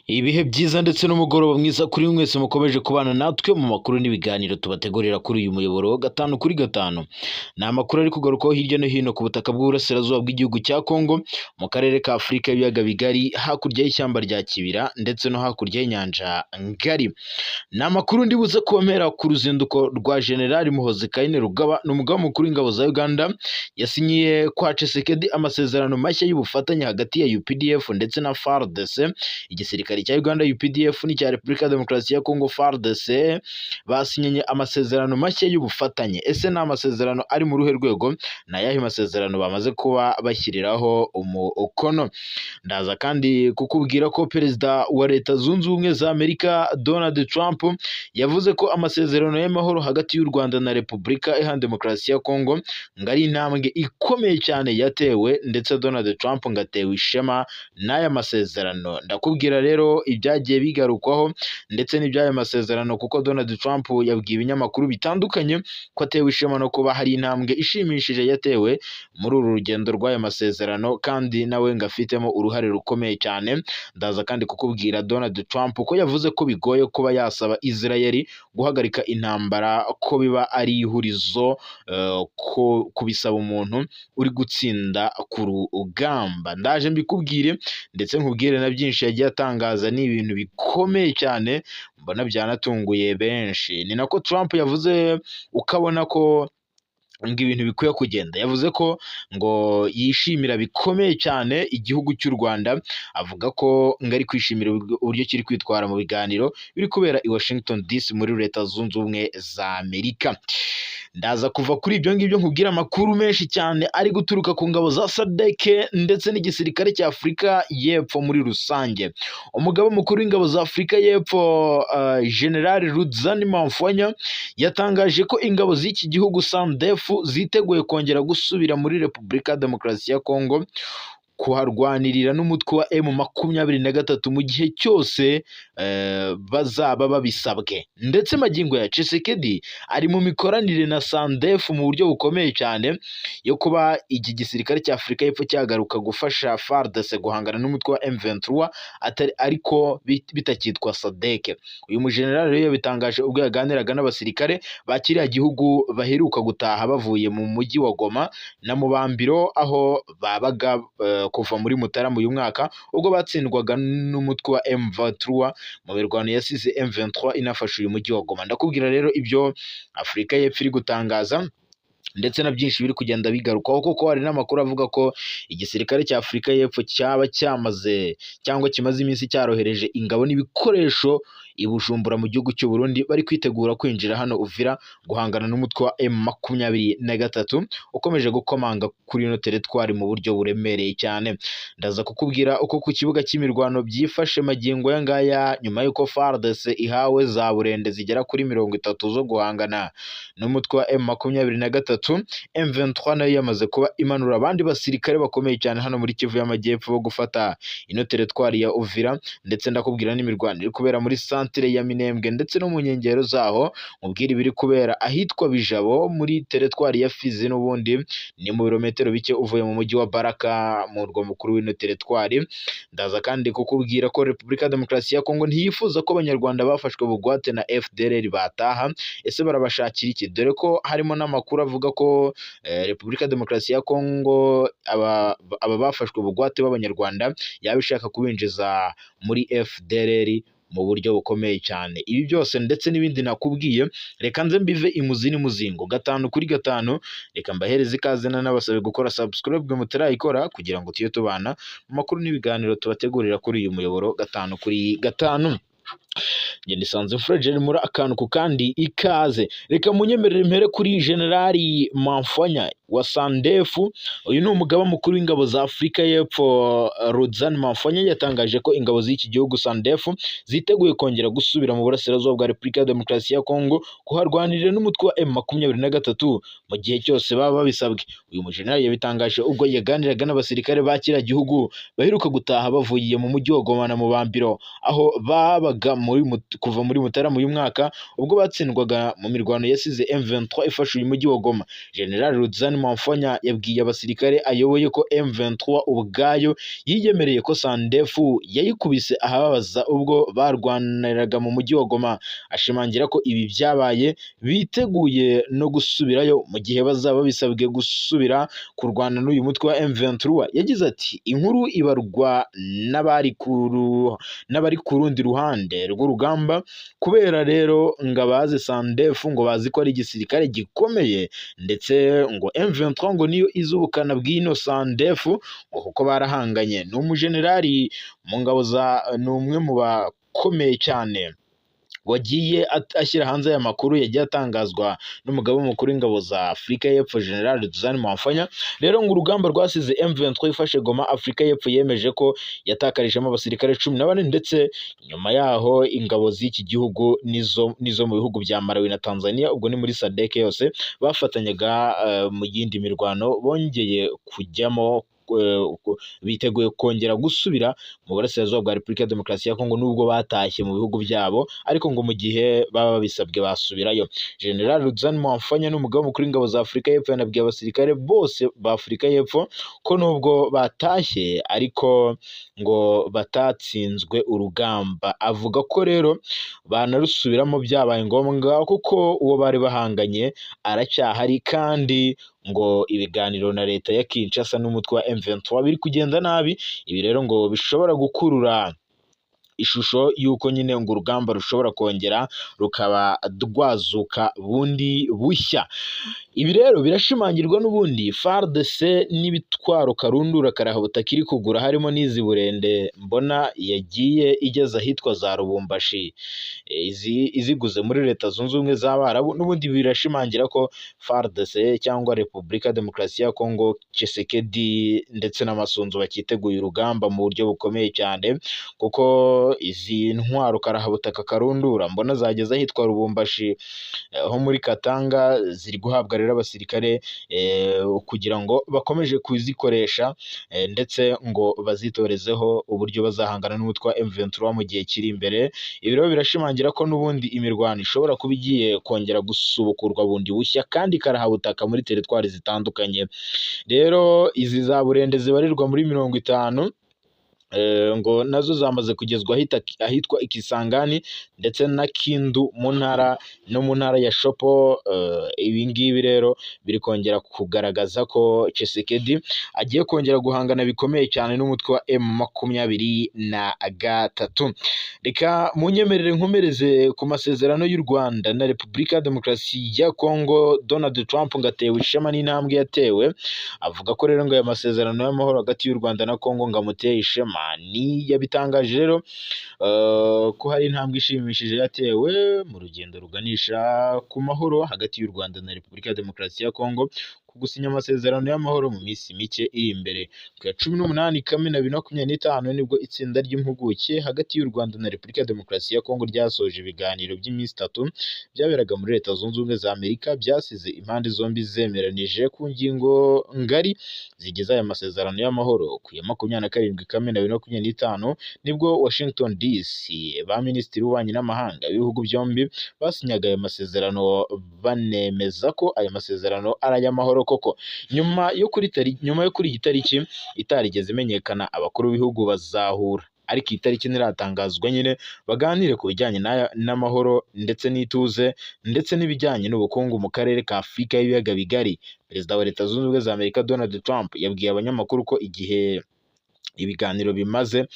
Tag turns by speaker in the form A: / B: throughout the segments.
A: Ibihe byiza ndetse n'umugoroba mwiza kuri mwese mukomeje kubana natwe mu makuru n'ibiganiro tubategurira kuri uyu muyoboro gatanu kuri gatanu. Ni amakuru ari kugarukaho hirya no hino ku butaka bw'uburasirazuba bw'igihugu cya Kongo, mu karere ka Afurika y'ibiyaga bigari, hakurya y'ishyamba rya Kibira ndetse no hakurya y'inyanja ngari. Ni amakuru ndibuze komera ku ruzinduko rwa General Muhoozi Kainerugaba, ni umugaba mukuru w'ingabo za Uganda, yasinyiye kwa Tshisekedi amasezerano mashya y'ubufatanye hagati ya UPDF ndetse na FARDC. Igisirikare cya Uganda UPDF n'icya Repubulika ya Demokarasi ya Kongo FARDC basinyanye amasezerano mashya y'ubufatanye. Ese ni amasezerano ari mu ruhe rwego? Ni ayahe masezerano bamaze kuba bashyiriraho umukono? Ndaza kandi kukubwira ko Perezida wa Leta Zunze Ubumwe za Amerika Donald Trump yavuze ko amasezerano y'amahoro hagati y'u Rwanda na Repubulika Iharanira Demokarasi ya Kongo ngo ari intambwe ikomeye cyane yatewe, ndetse Donald Trump ngo atewe ishema n'aya masezerano. Ndakubwira rero ibyagiye bigarukwaho ndetse n'iby'aya masezerano, kuko Donald Trump yabwiye ibinyamakuru bitandukanye ko atewe ishema no kuba hari intambwe ishimishije yatewe muri uru rugendo rw'aya masezerano, kandi nawe ngo afitemo uruhare rukomeye cyane. Ndaza kandi kukubwira Donald Trump ko yavuze ko bigoye kuba yasaba Israel guhagarika intambara, ko biba ari ihurizo ko kubisaba umuntu uri gutsinda ku rugamba. Ndaje mbikubwire ndetse nkubwire na byinshi yagiye atangaza, ni ibintu bikomeye cyane mbona byanatunguye benshi. Ni nako Trump yavuze ukabona ko ngo ibintu bikwiye kugenda. Yavuze ko ngo yishimira bikomeye cyane igihugu cy'u Rwanda, avuga ko ngo ari kwishimira uburyo kiri kwitwara mu biganiro biri kubera i Washington DC muri Leta Zunze Ubumwe za Amerika. Ndaza kuva kuri ibyo ngibyo nkubwira amakuru menshi cyane ari guturuka ku ngabo za SADC ndetse n'igisirikare cya Afurika y'Epfo muri rusange. Umugaba mukuru w'ingabo za Afurika y'Epfo General Rudzani Mamfwanya yatangaje ko ingabo z'iki gihugu SANDF ziteguye kongera gusubira muri Repubulika ya Demokarasi ya Kongo kuharwanirira n'umutwe wa M23 mu gihe cyose bazaba babisabwe. Ndetse magingo ya Tshisekedi ari mu mikoranire na SANDF mu buryo bukomeye cyane yo kuba iki gisirikare cya Afurika y'Epfo cyagaruka gufasha FARDC guhangana n'umutwe wa M23 ariko bitakitwa SADC. Uyu mujenerali rero yabitangaje ubwo yaganiraga n'abasirikare ba kiriya gihugu baheruka gutaha bavuye mu mujyi wa Goma na Mubambiro, aho babaga kuva muri Mutarama uyu mwaka ubwo batsindwaga n'umutwe wa M23 mu mirwano yasize M23 inafashe uyu mujyi wa Goma. Ndakubwira rero ibyo Afurika y'Epfo iri gutangaza ndetse na byinshi biri kugenda bigarukaho, kuko hari n'amakuru avuga ko igisirikare cya Afurika y'Epfo cyaba cyamaze cyangwa kimaze iminsi cyarohereje ingabo n'ibikoresho i Bujumbura mu gihugu cy'u Burundi, bari kwitegura kwinjira hano Uvira guhangana n'umutwe wa M23 ukomeje gukomanga kuri ino teritwari mu buryo buremereye cyane. Ndaza kukubwira uko ku kibuga cy'imirwano byifashe magingo ya ngaya, nyuma y'uko FARDC ihawe za burende zigera kuri 30 zo guhangana n'umutwe wa M23. M23 nayo yamaze kuba imanura abandi basirikare bakomeye cyane hano muri Kivu y'Amajyepfo bo gufata ino teritwari ya Uvira, ndetse ndakubwira n'imirwano iri kubera muri santere ya Minembwe ndetse no mu nkengero zaho. Mubwira ibiri kubera ahitwa Bijabo muri teritwari ya Fizi, n'ubundi ni mu birometero bike uvuye mu mujyi wa Baraka mu murwa mukuru w'ino teritwari. Ndaza kandi kukubwira ko Repubulika ya Demokarasi ya Kongo ntiyifuza ko abanyarwanda bafashwe bugwate na FDLR bataha. Ese barabashakira iki? Dore ko harimo n'amakuru avuga ko Repubulika ya Demokarasi ya Kongo aba bafashwe bugwate b'abanyarwanda yaba ishaka kubinjiza muri FDLR mu buryo bukomeye cyane. Ibi byose ndetse n'ibindi nakubwiye, reka nze mbive imuzi n'umuzingo gatanu kuri gatanu. Reka mbahereze ikaze n'abasabe gukora subscribe bwe mutarayikora, kugira ngo tuye tubana mu makuru n'ibiganiro tubategurira kuri uyu muyoboro gatanu kuri gatanu. Ngende sanze Fredel muri akantu ku kandi ikaze. Reka munyemerere mpere kuri Generali Mamfwanya wa SANDF. Uyu ni umugaba mukuru w'ingabo za Afurika y'Epfo Rudzani Mamfwanya yatangaje ko ingabo z'iki gihugu SANDF ziteguye kongera gusubira mu burasirazuba bwa Repubulika ya Demokarasi ya Kongo kuharwanirira n'umutwe wa M23 mu gihe cyose baba babisabwe. Uyu mujenerali yabitangaje ubwo yaganiraga n'abasirikare ba kiriya gihugu baheruka gutaha bavuye mu mujyi wa Goma na Mubambiro, aho babaga kuva muri Mutarama uyu mwaka ubwo batsindwaga mu mirwano yasize M23 ifashe uyu mujyi wa Goma. General Rudzani Mwamfanya yabwiye abasirikare ayoboye ko M23 ubwayo yiyemereye ko Sandefu yayikubise ahababaza ubwo barwaniraga mu mujyi wa Goma, ashimangira ko ibi byabaye biteguye no gusubirayo mu gihe bazaba bisabwe gusubira kurwana n'uyu mutwe wa M23. Yagize ati inkuru ibarwa n'abari ku rundi ruhande rw'urugamba, kubera rero ngo abazi Sandefu ngo bazi ko ari igisirikare gikomeye, ndetse ngo M23 ngo niyo izubukana bw'ino Sandefu ngo kuko barahanganye. Ni umujenerali mu ngabo za, ni umwe mu bakomeye cyane wagiye ashyira hanze aya makuru yagiye atangazwa n'umugabo mukuru w'ingabo za Afurika y'Epfo General Rudzani Mwamfanya. Rero ngo urugamba rwasize M23 ifashe Goma, Afurika y'Epfo yemeje ko yatakarijemo abasirikare 14, ndetse nyuma yaho ingabo z'iki gihugu nizo mu bihugu bya Malawi na Tanzania, ubwo ni muri SADC yose bafatanyaga mu yindi mirwano bongeye kujyamo, biteguye kongera gusubira mu burasirazuba bwa Repubulika ya Demokarasi ya Kongo nubwo batashye mu bihugu byabo, ariko ngo mu gihe baba babisabwe basubirayo. General Rudzani Mwamfanya n'umugabo mukuru w'ingabo za Afurika y'Epfo yanabwiye abasirikare bose ba Afurika y'Epfo ko nubwo batashye ariko ngo batatsinzwe urugamba. Avuga ko rero banarusubiramo byabaye ngombwa kuko uwo bari bahanganye aracyahari, kandi ngo ibiganiro na leta ya Kinshasa n'umutwe wa M23 biri kugenda nabi. Ibi rero ngo bishobora gukurura ishusho y'uko nyine ngo urugamba rushobora kongera rukaba rwazuka bundi bushya. Ibi rero birashimangirwa n'ubundi FARDC n'ibitwaro karundura karahabutaka iri kugura, harimo n'izi burende mbona yagiye igeze ahitwa za Lubumbashi, iziguze muri Leta Zunze Ubumwe z'Abarabu. N'ubundi birashimangira ko FARDC cyangwa Repubulika ya Demokarasi ya Kongo, Tshisekedi ndetse n'Amasunzu bakiteguye urugamba mu buryo bukomeye cyane, kuko izi ntwaro karahabutaka karundura mbona zageze ahitwa Lubumbashi ho muri Katanga ziri guhabwa rero abasirikare kugira ngo bakomeje kuzikoresha, ndetse ngo bazitorezeho uburyo bazahangana n'umutwe wa M23 mu gihe kiri imbere. Ibi rero birashimangira ko n'ubundi imirwano ishobora kuba igiye kongera gusubukurwa bundi bushya, kandi karahabutaka muri teritwari zitandukanye. Rero izi za burende zibarirwa muri 50 ngo nazo zamaze kugezwa ahitwa Ikisangani ndetse na Kindu mu ntara ya Shopo. Ibi ngibi rero biri kongera kugaragaza ko Tshisekedi agiye kongera guhangana bikomeye cyane n'umutwe wa M23. Reka munyemerere nkomereze ku masezerano y'u Rwanda na Repubulika ya Demokarasi ya Kongo. Donald Trump ngatewe ishema n'intambwe yatewe, avuga ko rero ngo aya masezerano y'amahoro hagati y'u Rwanda na Kongo ngamuteye ishema. Ni yabitangaje rero ko hari intambwe ishimishije yatewe mu rugendo ruganisha ku mahoro hagati y'u Rwanda na Repubulika ya Demokarasi ya Kongo, ku gusinya amasezerano y'amahoro mu minsi mike iri imbere. Ku ya 18 Kamena 2025 nibwo itsinda ry'impuguke hagati y'u Rwanda na Repubulika ya Demokarasi ya Kongo ryasoje ibiganiro by'iminsi 3 byaberaga muri Leta Zunze Ubumwe za Amerika, byasize impande zombi zemeranije ku ngingo ngari zigize aya masezerano y'amahoro. Ku ya 27 Kamena 2025 nibwo Washington DC ba minisitiri w'ububanyi n'amahanga b'ibihugu byombi basinyaga aya masezerano, banemeza ko aya masezerano ari ay'amahoro koko. Nyuma yo kuri iyi tariki itarigeze imenyekana, abakuru b'ibihugu bazahura, ariko iyi tariki ntiratangazwa nyine baganire ku bijyanye n'amahoro ndetse n'ituze, ndetse n'ibijyanye n'ubukungu mu karere ka Afurika y'ibiyaga bigari. Perezida wa Leta Zunze Ubumwe za Amerika Donald Trump yabwiye abanyamakuru ko igihe ibiganiro bimaze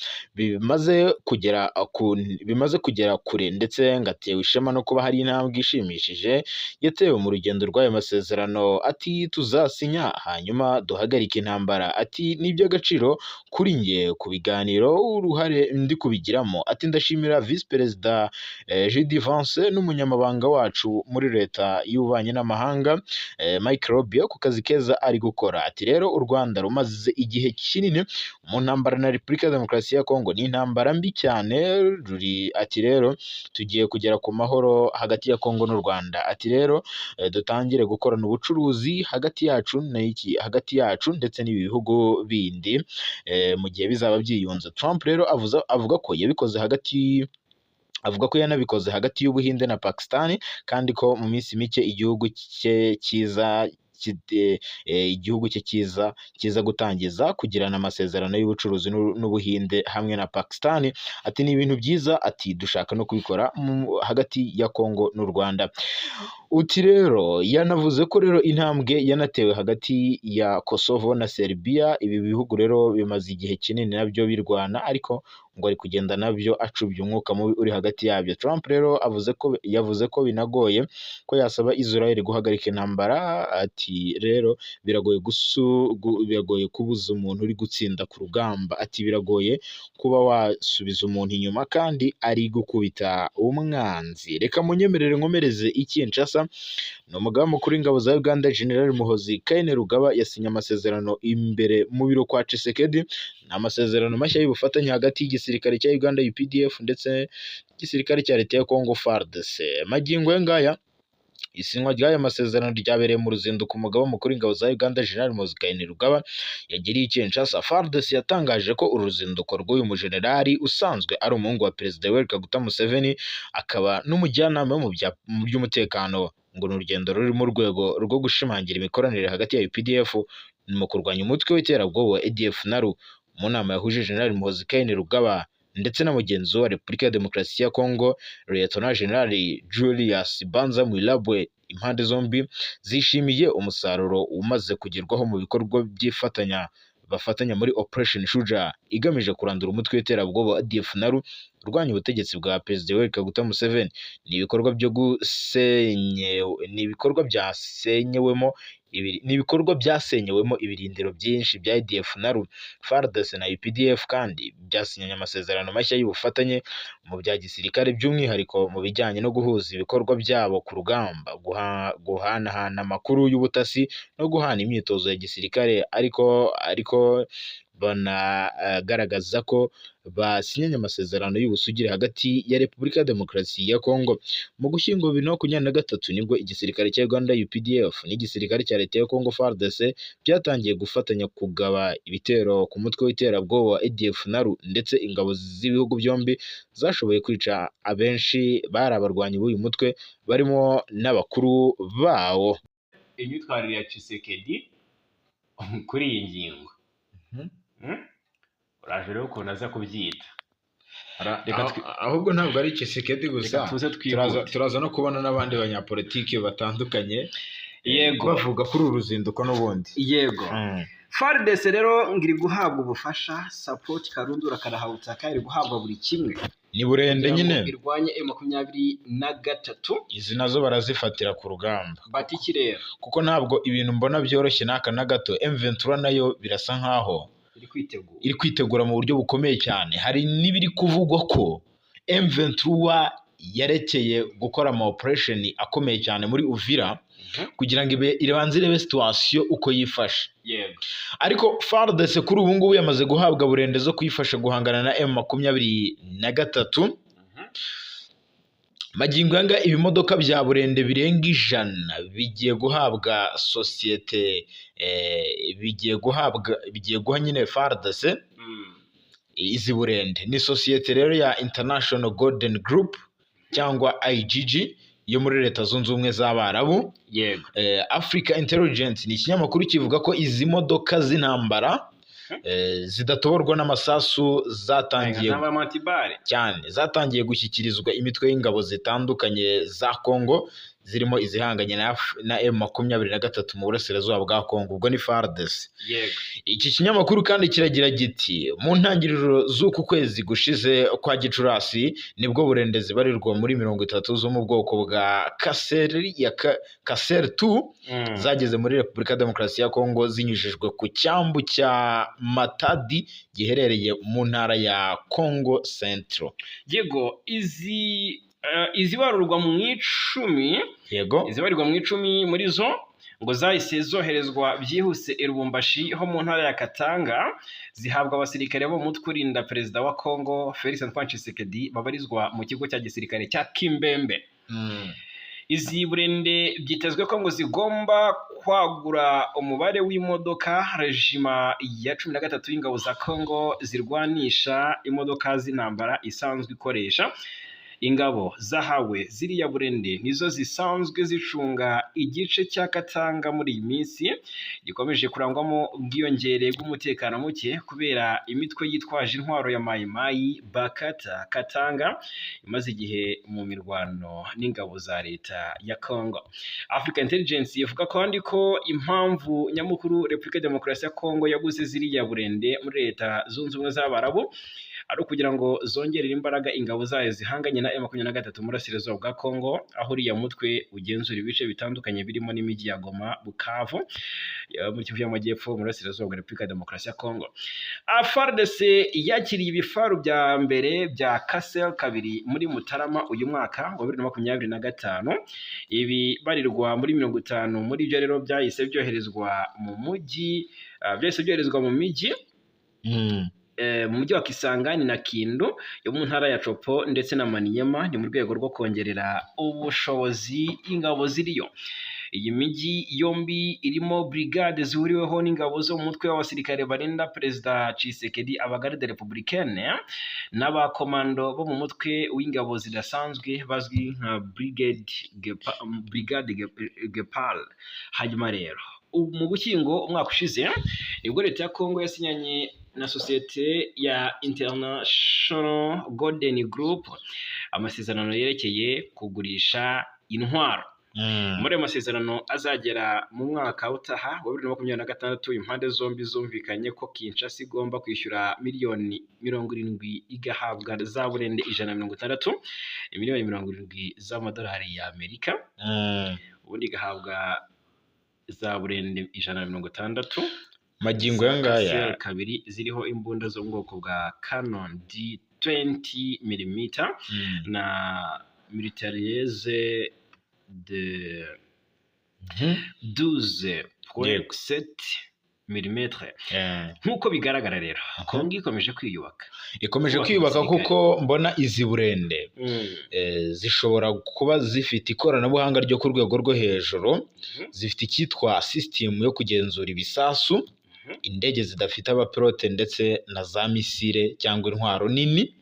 A: kugera kure, ndetse ngatewe ishema no kuba hari intambwe ishimishije yatewe mu rugendo rw'ayo masezerano. Ati tuzasinya hanyuma duhagarike intambara. Ati ni iby'agaciro kuri njye ku biganiro uruhare ndi kubigiramo. Ati ndashimira Vice Perezida J.D. Vance n'umunyamabanga wacu muri Leta y'Ububanyi n'Amahanga Mike Rubio ku kazi keza ari gukora. Ati rero u Rwanda rumaze igihe kinini mu ntambara na Repubulika ya Demokarasi ya Kongo, ni intambara mbi cyane. Ati rero tugiye kugera ku mahoro hagati ya Kongo n'u Rwanda. Ati rero dutangire gukorana ubucuruzi hagati yacu ndetse n'ibi bihugu bindi mu gihe bizaba byiyunze. Trump rero avuga ko yabikoze hagati avuga ko yanabikoze hagati y'Ubuhinde na Pakistan kandi ko mu minsi mike igihugu cye kiza gutangiza kugirana amasezerano y'ubucuruzi n'Ubuhinde hamwe na Pakistan. Ati ni ibintu byiza, ati dushaka no kubikora hagati ya Kongo n'u Rwanda. Uti rero yanavuze ko rero intambwe yanatewe hagati ya Kosovo na Serbia, ibi bihugu rero bimaze igihe kinini nabyo birwana, ariko ngo ari kugenda nabyo acubya umwuka mubi uri hagati yabyo. Trump rero yavuze ko binagoye ko yasaba Israel guhagarika intambara. Ati rero biragoye kubuza umuntu uri gutsinda ku rugamba. Ati biragoye kuba wasubiza umuntu inyuma kandi ari gukubita umwanzi. Reka munyemerere nkomereze i Kinshasa. Ni umugaba mukuru w'ingabo za Uganda General Muhoozi Kainerugaba yasinye amasezerano imbere mu biro kwa Tshisekedi. Ni amasezerano mashya y'ubufatanye hagati y'igisirikare cya Uganda UPDF ndetse n'igisirikare cya leta ya Congo FARDC. Magingo ngaya isinywa ry'aya masezerano ryabereye mu ruzinduko umugaba mukuru w'ingabo za Uganda General Muhoozi Kainerugaba yagiriye i Kinshasa. FARDC yatangaje ko uru ruzinduko rw'uyu mujenerali usanzwe ari umuhungu wa Perezida Yoweri Kaguta Museveni akaba n'umujyanama mu by'umutekano, ngo ni urugendo ruri mu rwego rwo gushimangira imikoranire hagati ya UPDF mu kurwanya umutwe w'iterabwoba wa ADF NALU. Mu nama yahuje General Muhoozi Kainerugaba ndetse na mugenzi wa Repubulika ya Demokarasi ya Kongo Lieutenant General Julius Banza Mwilabwe, impande zombi zishimiye umusaruro umaze kugerwaho mu bikorwa bafatanya muri Operation Shujaa igamije kurandura umutwe w'iterabwoba wa ADF NALU urwanya ubutegetsi bwa Perezida Yoweri Kaguta Museveni. Ni ibikorwa byasenyewemo ibirindiro byinshi bya ADF NALU. FARDC na UPDF kandi byasinyanye amasezerano mashya y'ubufatanye mu bya gisirikare, by'umwihariko mu bijyanye no guhuza ibikorwa byabo ku rugamba, guhanahana amakuru y'ubutasi no guhana imyitozo ya gisirikare, ariko banagaragaza ko basinyanye amasezerano y'ubusugire hagati ya Repubulika ya Demokarasi ya Kongo. Mu Gushyingo 2023 nibwo igisirikare cya Uganda UPDF n'igisirikare cya leta ya Kongo FARDC byatangiye gufatanya kugaba ibitero ku mutwe w'iterabwoba wa ADF NALU, ndetse ingabo z'ibihugu byombi zashoboye kwica abenshi bari abarwanyi b'uyu mutwe barimo n'abakuru bawo.
B: Imyitwarire ya Tshisekedi kuri iyi ngingo uraje rero ukuntu aza kubyita.
A: Ahubwo ntabwo ari Tshisekedi gusa, turaza no kubona n'abandi banyapolitiki batandukanye
B: yego
A: bavuga kuri uru ruzinduko n'ubundi.
B: Yego FARDC rero ngiri guhabwa ubufasha, support karundura karahawutaka, iri guhabwa buri kimwe.
A: Ni burende nyine
B: irwanye M23.
A: Izi nazo barazifatira ku rugamba
B: batiki rero,
A: kuko ntabwo ibintu mbona byoroshye n'aka na gato. M23 nayo birasa nkaho iri kwitegura mu buryo bukomeye cyane. Hari n'ibiri kuvugwa ko M23 yarekeye gukora ama operation akomeye cyane muri Uvira kugira ngo ibanze irebe situation uko yifashe.
B: Yego.
A: Ariko FARDC kuri ubu ngubu yamaze guhabwa burende zo kuyifasha guhangana na M23. Magingo yanga ibimodoka bya burende birenga 100 bigiye guhabwa societe bigiye guha nyine FARDC. Izi burende ni societe rero ya International Golden Group cyangwa IGG yo muri Leta Zunze Ubumwe z'Abarabu.
B: Yego.
A: Africa Intelligence ni ikinyamakuru kivuga ko izi modoka z'intambara zidatoborwa n'amasasu zatangiye gushyikirizwa imitwe y'ingabo zitandukanye za Kongo, zirimo izihanganye na M23 mu burasirazuba bwa Kongo, ubwo ni FARDC.
B: Yego.
A: Iki kinyamakuru kandi kiragira giti mu ntangiriro z'uku kwezi gushize kwa Gicurasi nibwo burende zibarirwa muri 30 zo mu bwoko bwa Kaser 2 zageze muri Repubulika ya Demokarasi ya Kongo zinyujijwe ku cyambu cya Matadi giherereye mu ntara ya Kongo Central.
B: Yego, izibarurwa mu 10.
A: Yego.
B: Izibarirwa mu 10 muri zo ngo zahise zoherezwa byihuse i Lubumbashi ho mu ntara ya Katanga, zihabwa abasirikare bo mutwe urinda Perezida wa Kongo Felix Antoine Tshisekedi babarizwa mu kigo cya gisirikare cya Kimbembe. Izi burende byitezwe ko ngo zigomba kwagura umubare w'imodoka regima ya 13 y'ingabo za Kongo zirwanisha imodoka z'intambara isanzwe ikoresha. ingabo zahawe ziriya Burende nizo zisanzwe zicunga igice cya Katanga muri iyi minsi gikomeje kurangwamo ubwiyongere bw'umutekano muke kubera imitwe yitwaje intwaro ya Mai Mai Bakata Katanga imaze igihe mu mirwano n'ingabo za leta ya Congo. Africa Intelligence ivuga kandi ko impamvu nyamukuru Repubulika ya Demokarasi ya Congo yaguze ziriya Burende muri Leta Zunze Ubumwe z'Abarabu ari ukugira ngo zongerere imbaraga ingabo zayo zihanganye na M23 mu burasirazuba bwa Congo, aho uriya mutwe ugenzura ibice bitandukanye birimo n'imijyi ya Goma, Bukavu muri Kivu y'Amajyepfo mu burasirazuba bwa Repubulika ya Demokarasi ya Congo. FARDC yakiriye ibifaru bya mbere bya Kassel 2 muri Mutarama uyu mwaka wa 2025. Ibi barirwa muri 50 muri byo rero byahise byoherezwa mu mujyi, mu mijyi mu mujyi wa Kisangani na Kindu yo mu ntara ya Chopo ndetse na Maniema, ni mu rwego rwo kongerera ubushobozi ingabo ziriyo. Iyi mijyi yombi irimo brigade zihuriweho n'ingabo zo mu mutwe w'abasirikare barinda Perezida Tshisekedi Abagarde Republicaine n'abakomando bo mu mutwe w'ingabo zidasanzwe bazwi nka Brigade Gepal. Hanyuma rero mu Gushyingo umwaka ushize nibwo leta ya Congo yasinyanye na sosiyete ya International Golden Group amasezerano yerekeye kugurisha intwaro. Muri amasezerano azagera mu mwaka utaha wa 2026 impande zombi zumvikanye ko Kinshasa igomba kwishyura miliyoni 70 igahabwa za Burende 160, miliyoni 70 z'amadolari ya Amerika, ubundi igahabwa za Burende 160
A: magingo yangaya
B: 2 ziriho imbunda zo mu bwoko bwa Canon D20 mm na militarisée de 12.7 mm. Nk'uko bigaragara rero Kongo ikomeje kwiyubaka kuko mbona izi Burende zishobora kuba zifite ikoranabuhanga ryo ku rwego rwo hejuru, zifite icyitwa system yo kugenzura ibisasu, indege zidafite abapilote ndetse na za misile cyangwa intwaro nini.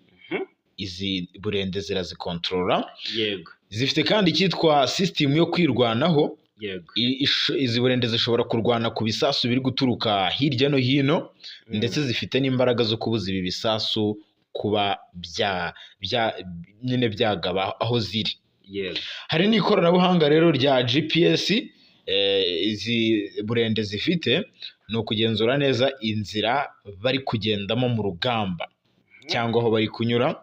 B: Izi Burende zirazikontorora. Yego. Zifite kandi icyitwa system yo kwirwanaho. Yego. Izi Burende zishobora kurwana ku bisasu biri guturuka hirya no hino, ndetse zifite n'imbaraga zo kubuza ibi bisasu kuba nyine byagaba aho ziri. Yego. Hari n'ikoranabuhanga rero rya GPS izi Burende zifite, ni ukugenzura neza inzira bari kugendamo mu rugamba cyangwa aho bari kunyura.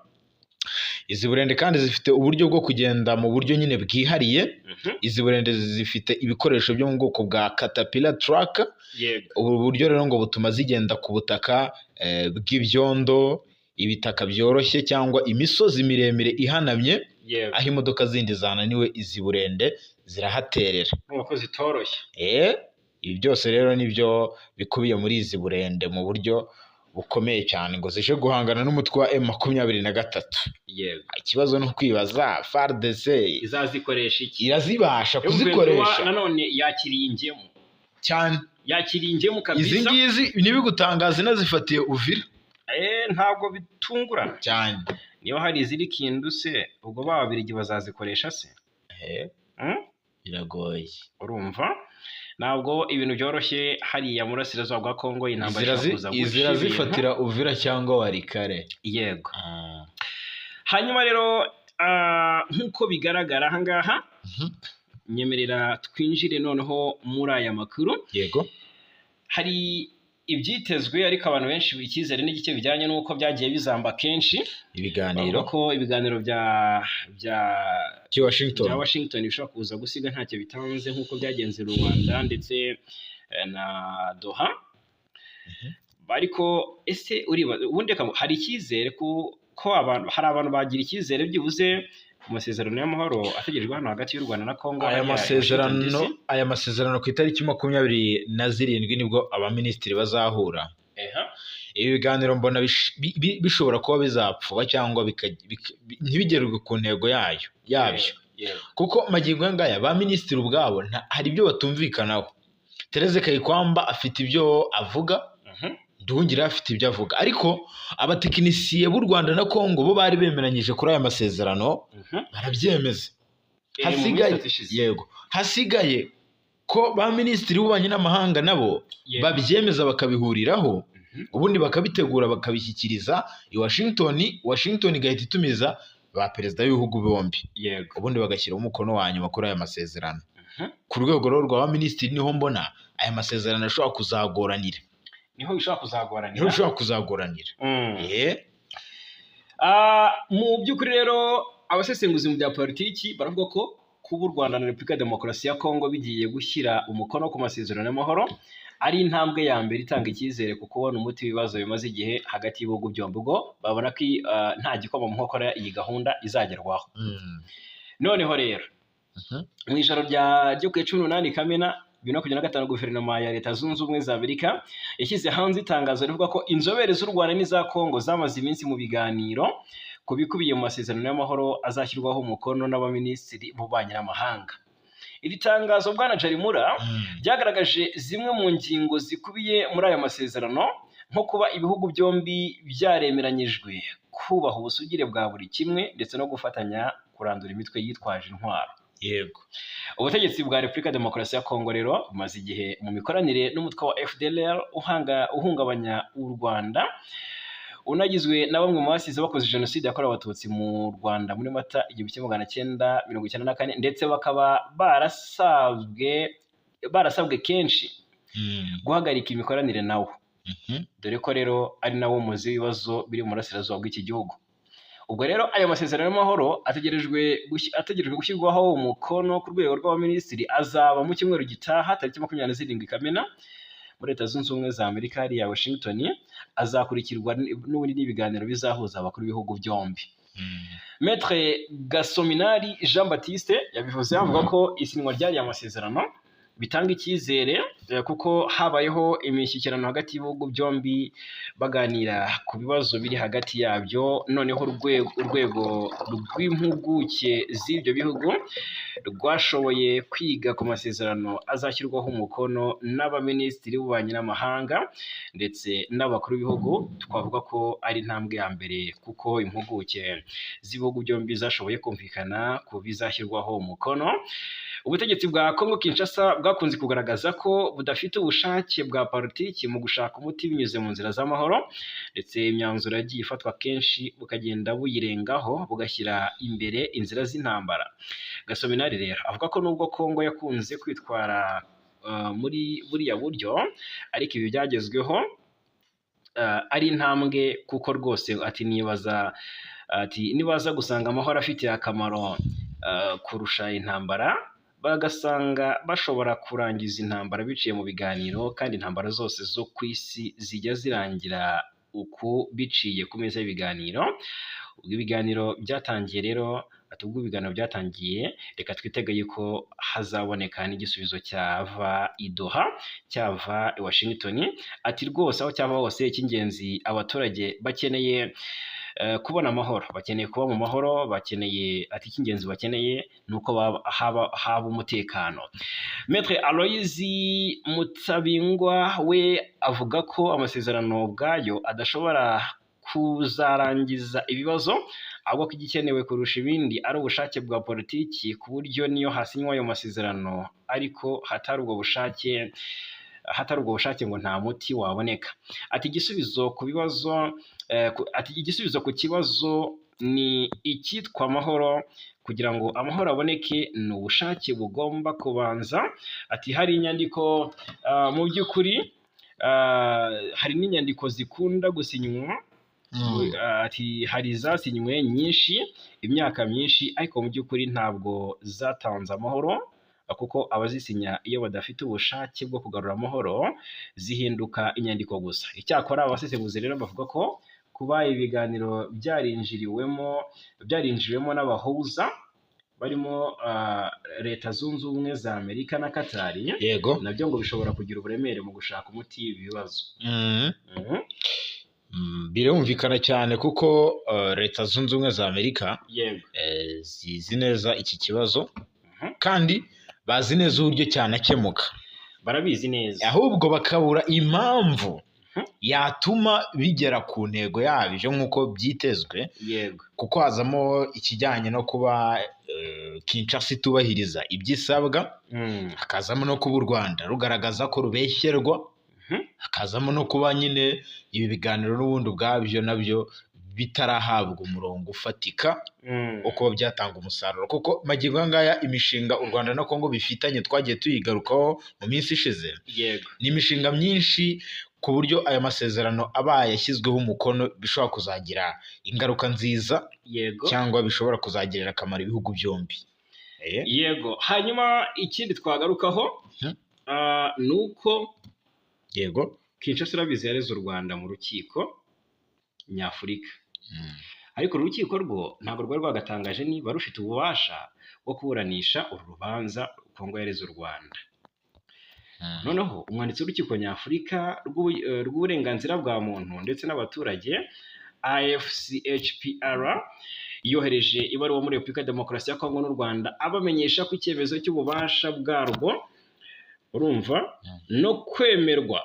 B: Izi Burende kandi zifite uburyo bwo kugenda mu buryo nyine bwihariye. Izi Burende zifite ibikoresho byo mu bwoko bwa Caterpillar truck. Ubu buryo rero ngo butuma zigenda ku butaka bw'ibyondo, ibitaka byoroshye cyangwa imisozi miremire ihanamye, aho imodoka zindi zananiwe izi Burende zirahaterera nk'uko zitoroshye. Ibi byose rero nibyo bikubiye muri izi Burende mu buryo bukomeye cyane ngo zije guhangana n'umutwe wa M23. Yego. Ikibazo no kwibaza FARDC izazikoresha iki? Irazibasha kuzikoresha. Nanone yakiriye ingemu cyane. Yakiriye ingemu kabisa. Izi ngizi nibigutangaza nazifatiye Uvira. Ntabwo bitungurana cyane. Niyo hari iziri Kindu se ubwo babirigi bazazikoresha se? Biragoye. Urumva? Ntabwo ibintu byoroshye hariya mu burasirazuba bwa Congo intambara zirazifatira Uvira cyangwa Warikare. Yego. Hanyuma rero nk'uko bigaragara aha ngaha, nyemerera twinjire noneho muri aya makuru. Yego. Hari ibyitezwe ariko abantu benshi bikizere n'igice bijyanye n'uko byagiye bizamba kenshi ibiganiro, ko ibiganiro bya Washington bishobora kuza gusiga ntacyo bitanze nk'uko byagenze mu Rwanda ndetse na Doha. Ariko ese ubundi hari icyizere ko hari abantu bagira icyizere byibuze ku masezerano y'amahoro ategerejwe hano hagati y'u Rwanda na Congo? Aya masezerano ku itariki 27 nibwo abaminisitiri bazahura. Ibi biganiro mbona bishobora kuba bizapfuba cyangwa ntibigerwe ku ntego yabyo. Kuko magingo ngaya ba minisitiri ubwabo hari ibyo batumvikanaho. Therese Kayikwamba afite ibyo avuga,
A: Nduhungira afite ibyo avuga, ariko abatekinisiye b'u Rwanda na Kongo bo bari bemeranyije kuri aya masezerano barabyemeza. Hasigaye ko ba minisitiri w'ububanyi n'amahanga nabo babyemeza bakabihuriraho, ubundi bakabitegura bakabishyikiriza i Washington igahita itumiza ba perezida b'ibihugu bombi, ubundi bagashyiraho umukono wa nyuma kuri aya masezerano. Ku rwego rwa ba minisitiri niho mbona aya masezerano ashobora kuzagoranira.
B: Niho bishobora kuzagoranira. Mu by'ukuri rero abasesenguzi mu bya politiki baravuga ko kuba u Rwanda na Repubulika ya Demokarasi ya Kongo bigiye gushyira umukono ku masezerano y'amahoro ari intambwe ya mbere itanga icyizere ku kubona umuti w'ibibazo bimaze igihe hagati y'ibihugu byombi, ubwo babona ko nta gikoma mu nkokora iyi gahunda izagerwaho. Noneho rero mu ijoro ryo ku 18 Kamena 2025 guverinoma ya Leta Zunze Ubumwe za Amerika yashyize hanze itangazo rivuga ko inzobere z'u Rwanda n'iza Kongo zamaze iminsi mu biganiro ku bikubiye mu masezerano y'amahoro azashyirwaho umukono n'abaminisitiri b'ububanyi n'amahanga. Iri tangazo Bwana Jarimura ryagaragaje zimwe mu ngingo zikubiye muri aya masezerano, nko kuba ibihugu byombi byaremeranyijwe kubaha ubusugire bwa buri kimwe ndetse no gufatanya kurandura imitwe yitwaje intwaro. Ubutegetsi bwa Repubulika ya Demokarasi ya Kongo rero bumaze igihe mu mikoranire n'umutwe wa FDLR uhungabanya u Rwanda, unagizwe na bamwe mu basize bakoze jenoside yakorewe abatutsi mu Rwanda muri Mata 1994, ndetse bakaba barasabwe kenshi guhagarika imikoranire nawo, dore ko rero ari nawo muzi w'ibibazo biri mu burasirazuba bw'iki gihugu. Ubwo rero aya masezerano y'amahoro ategerejwe gushyirwaho umukono ku rwego rw'abaminisitiri azaba mu cyumweru gitaha tariki 27 Kamena muri Leta Zunze Ubumwe za Amerika ya Washington, azakurikirwa n'ubundi n'ibiganiro bizahuza abakuru b'ibihugu byombi. Maître Gasominari Jean Baptiste yabivuze avuga ko isinywa ry'aya masezerano bitanga icyizere kuko habayeho imishyikirano hagati y'ibihugu byombi baganira ku bibazo biri hagati yabyo, noneho urwego rw'impuguke z'ibyo bihugu rwashoboye kwiga ku masezerano azashyirwaho umukono n'abaminisitiri b'ububanyi n'amahanga ndetse n'abakuru b'ibihugu. Twavuga ko ari intambwe ya mbere kuko impuguke z'ibihugu byombi zashoboye kumvikana ku bizashyirwaho umukono. Ubutegetsi bwa Kongo Kinshasa bwakunze kugaragaza ko budafite ubushake bwa politiki mu gushaka umuti binyuze mu nzira z'amahoro, ndetse imyanzuro yagiye ifatwa kenshi bukagenda buyirengaho bugashyira imbere inzira z'intambara. Gasominari rero avuga ko nubwo Kongo yakunze kwitwara muri buriya buryo, ariko ibi byagezweho ari intambwe kuko rwose nibaza gusanga amahoro afitiye akamaro kurusha intambara, bagasanga bashobora kurangiza intambara biciye mu biganiro, kandi intambara zose zo ku isi zijya zirangira uku biciye ku meza y'ibiganiro. Ubwo ibiganiro byatangiye rero, reka twitege yuko hazaboneka n'igisubizo cyava i Doha, cyava i Washington. Rwose aho cyava hose icy'ingenzi abaturage bakeneye kubona amahoro, bakeneye kuba mu mahoro, icy'ingenzi bakeneye ni uko haba umutekano. Maître Aloyizi Mutsabingwa we avuga ko amasezerano ubwayo adashobora kuzarangiza ibibazo, ahubwo ko igikenewe kurusha ibindi ari ubushake bwa politiki, ku buryo niyo hasinywa ayo masezerano ariko hatari ubwo bushake ngo nta muti waboneka. Igisubizo ku kibazo ni icyitwa amahoro. Kugira ngo amahoro aboneke ni ubushake bugomba kubanza. Hari inyandiko mu by'ukuri hari n'inyandiko zikunda gusinywa, hari izasinywe nyinshi imyaka myinshi, ariko mu by'ukuri ntabwo zatanze amahoro, kuko abazisinya iyo badafite ubushake bwo kugarura amahoro zihinduka inyandiko gusa. Icyakora abasesenguzi rero bavuga ko kuba ibiganiro byarinjiriwemo n'abahuza barimo Leta Zunze Ubumwe za Amerika na Katari, nabyo ngo bishobora kugira uburemere mu gushaka umuti w'ibi bibazo.
A: Birumvikana cyane kuko Leta Zunze Ubumwe za Amerika zizi neza iki kibazo, kandi bazi neza uburyo cyanakemuka,
B: barabizi neza,
A: ahubwo bakabura impamvu yatuma bigera ku ntego yabyo nk'uko byitezwe,
B: yego,
A: kuko hazamo ikijyanye no kuba Kinshasa itubahiriza ibyo isabwa, hakazamo no kuba u Rwanda rugaragaza ko rubeshyerwa, hakazamo no kuba nyine ibi biganiro n'ubundi ubwabyo nabyo bitarahabwa umurongo ufatika wo kuba byatanga umusaruro, kuko magingo ngaya imishinga u Rwanda na Kongo bifitanye twagiye tuyigarukaho mu minsi ishize,
B: yego,
A: ni imishinga myinshi ku buryo aya masezerano abaye yashyizweho umukono bishobora kuzagira ingaruka nziza,
B: yego,
A: cyangwa bishobora kuzagirira akamaro ibihugu byombi.
B: yego. Hanyuma ikindi twagarukaho ni uko
A: yego
B: Kinshasa irabizi yareze u Rwanda mu rukiko nyafurika, ariko uru rukiko rwo ntabwo rwari rwagatangaje niba rufite ububasha bwo kuburanisha uru rubanza Kongo yareze u Rwanda. Noneho umwanditsi w'urukiko nyafurika rw'uburenganzira bwa muntu ndetse n'abaturage AFCHPR yohereje ibaruwa muri Repubulika ya Demokarasi ya Kongo n'u Rwanda abamenyesha ko icyemezo cy'ububasha bwarwo urumva no kwemerwa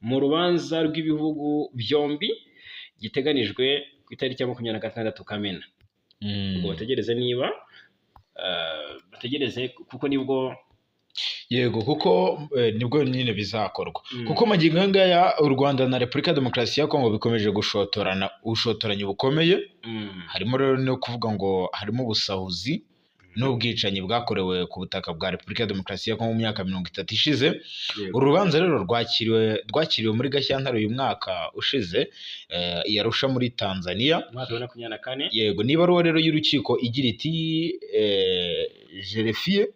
B: mu rubanza rw'ibihugu byombi giteganijwe ku itariki ya 26 Kamena. Ubwo bategereze niba bategereze kuko nibwo
A: yego kuko nibwo nyine bizakorwa, kuko magingo ngaya u Rwanda na Repubulika ya Demokarasi ya Kongo bikomeje gushotorana ubushotoranyi bukomeye, harimo rero no kuvuga ngo harimo ubusahuzi n'ubwicanyi bwakorewe ku butaka bwa Repubulika ya Demokarasi ya Kongo mu myaka 30 ishize. Uru rubanza rero rwakiriwe muri Gashyantare uyu mwaka ushize i Arusha muri Tanzania,
B: mwaka wa 2024.
A: Yego, niba ari rero y'urukiko igira iti Jerefiye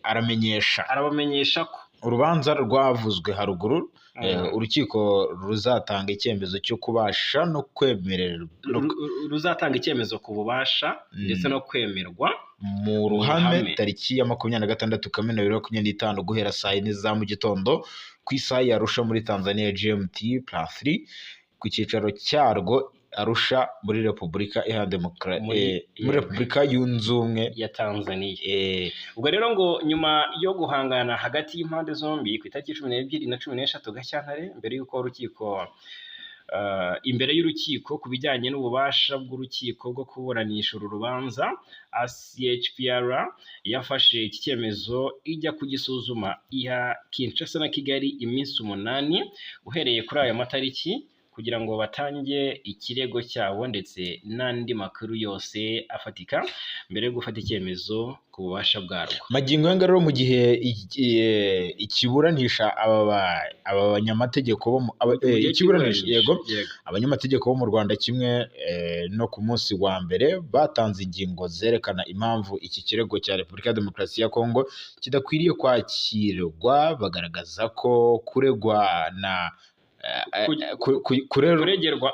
A: arabamenyesha ko urubanza rwavuzwe haruguru urukiko ruzatanga icyemezo cyo kubasha no kwemerera,
B: ruzatanga icyemezo ku bubasha ndetse no kwemerwa
A: mu ruhame tariki ya 26 Kamena 2025 guhera saa 4 za mu gitondo ku isaha ya Arusha muri Tanzania GMT+3 ku cyicaro cyarwo Arusha muri Repubulika muri Repubulika yunze ubumwe
B: ya Tanzania. Ubwo rero ngo nyuma yo guhangana hagati y'impande zombi ku itariki 12 na 16 Gashyantare mbere y'uko urukiko imbere y'urukiko ku bijyanye n'ububasha bw'urukiko bwo kuburanisha uru rubanza, ACHPR yafashe iki cyemezo ijya kugisuzuma iya Kinshasa na Kigali iminsi 8 uhereye kuri aya matariki kugira ngo batange ikirego cyabo ndetse n'andi makuru yose afatika mbere yo gufata icyemezo ku bubasha bwarwo.
A: Magingo yanga rero mu gihe ikiburanisha aba banyamategeko bo ikiburanisha yego abanyamategeko bo mu Rwanda kimwe no ku munsi wa mbere batanze ingingo zerekana impamvu iki kirego cya Repubulika ya Demokarasi ya Kongo kidakwiriye kwakirwa, bagaragaza ko kuregwa na
B: kuregerwa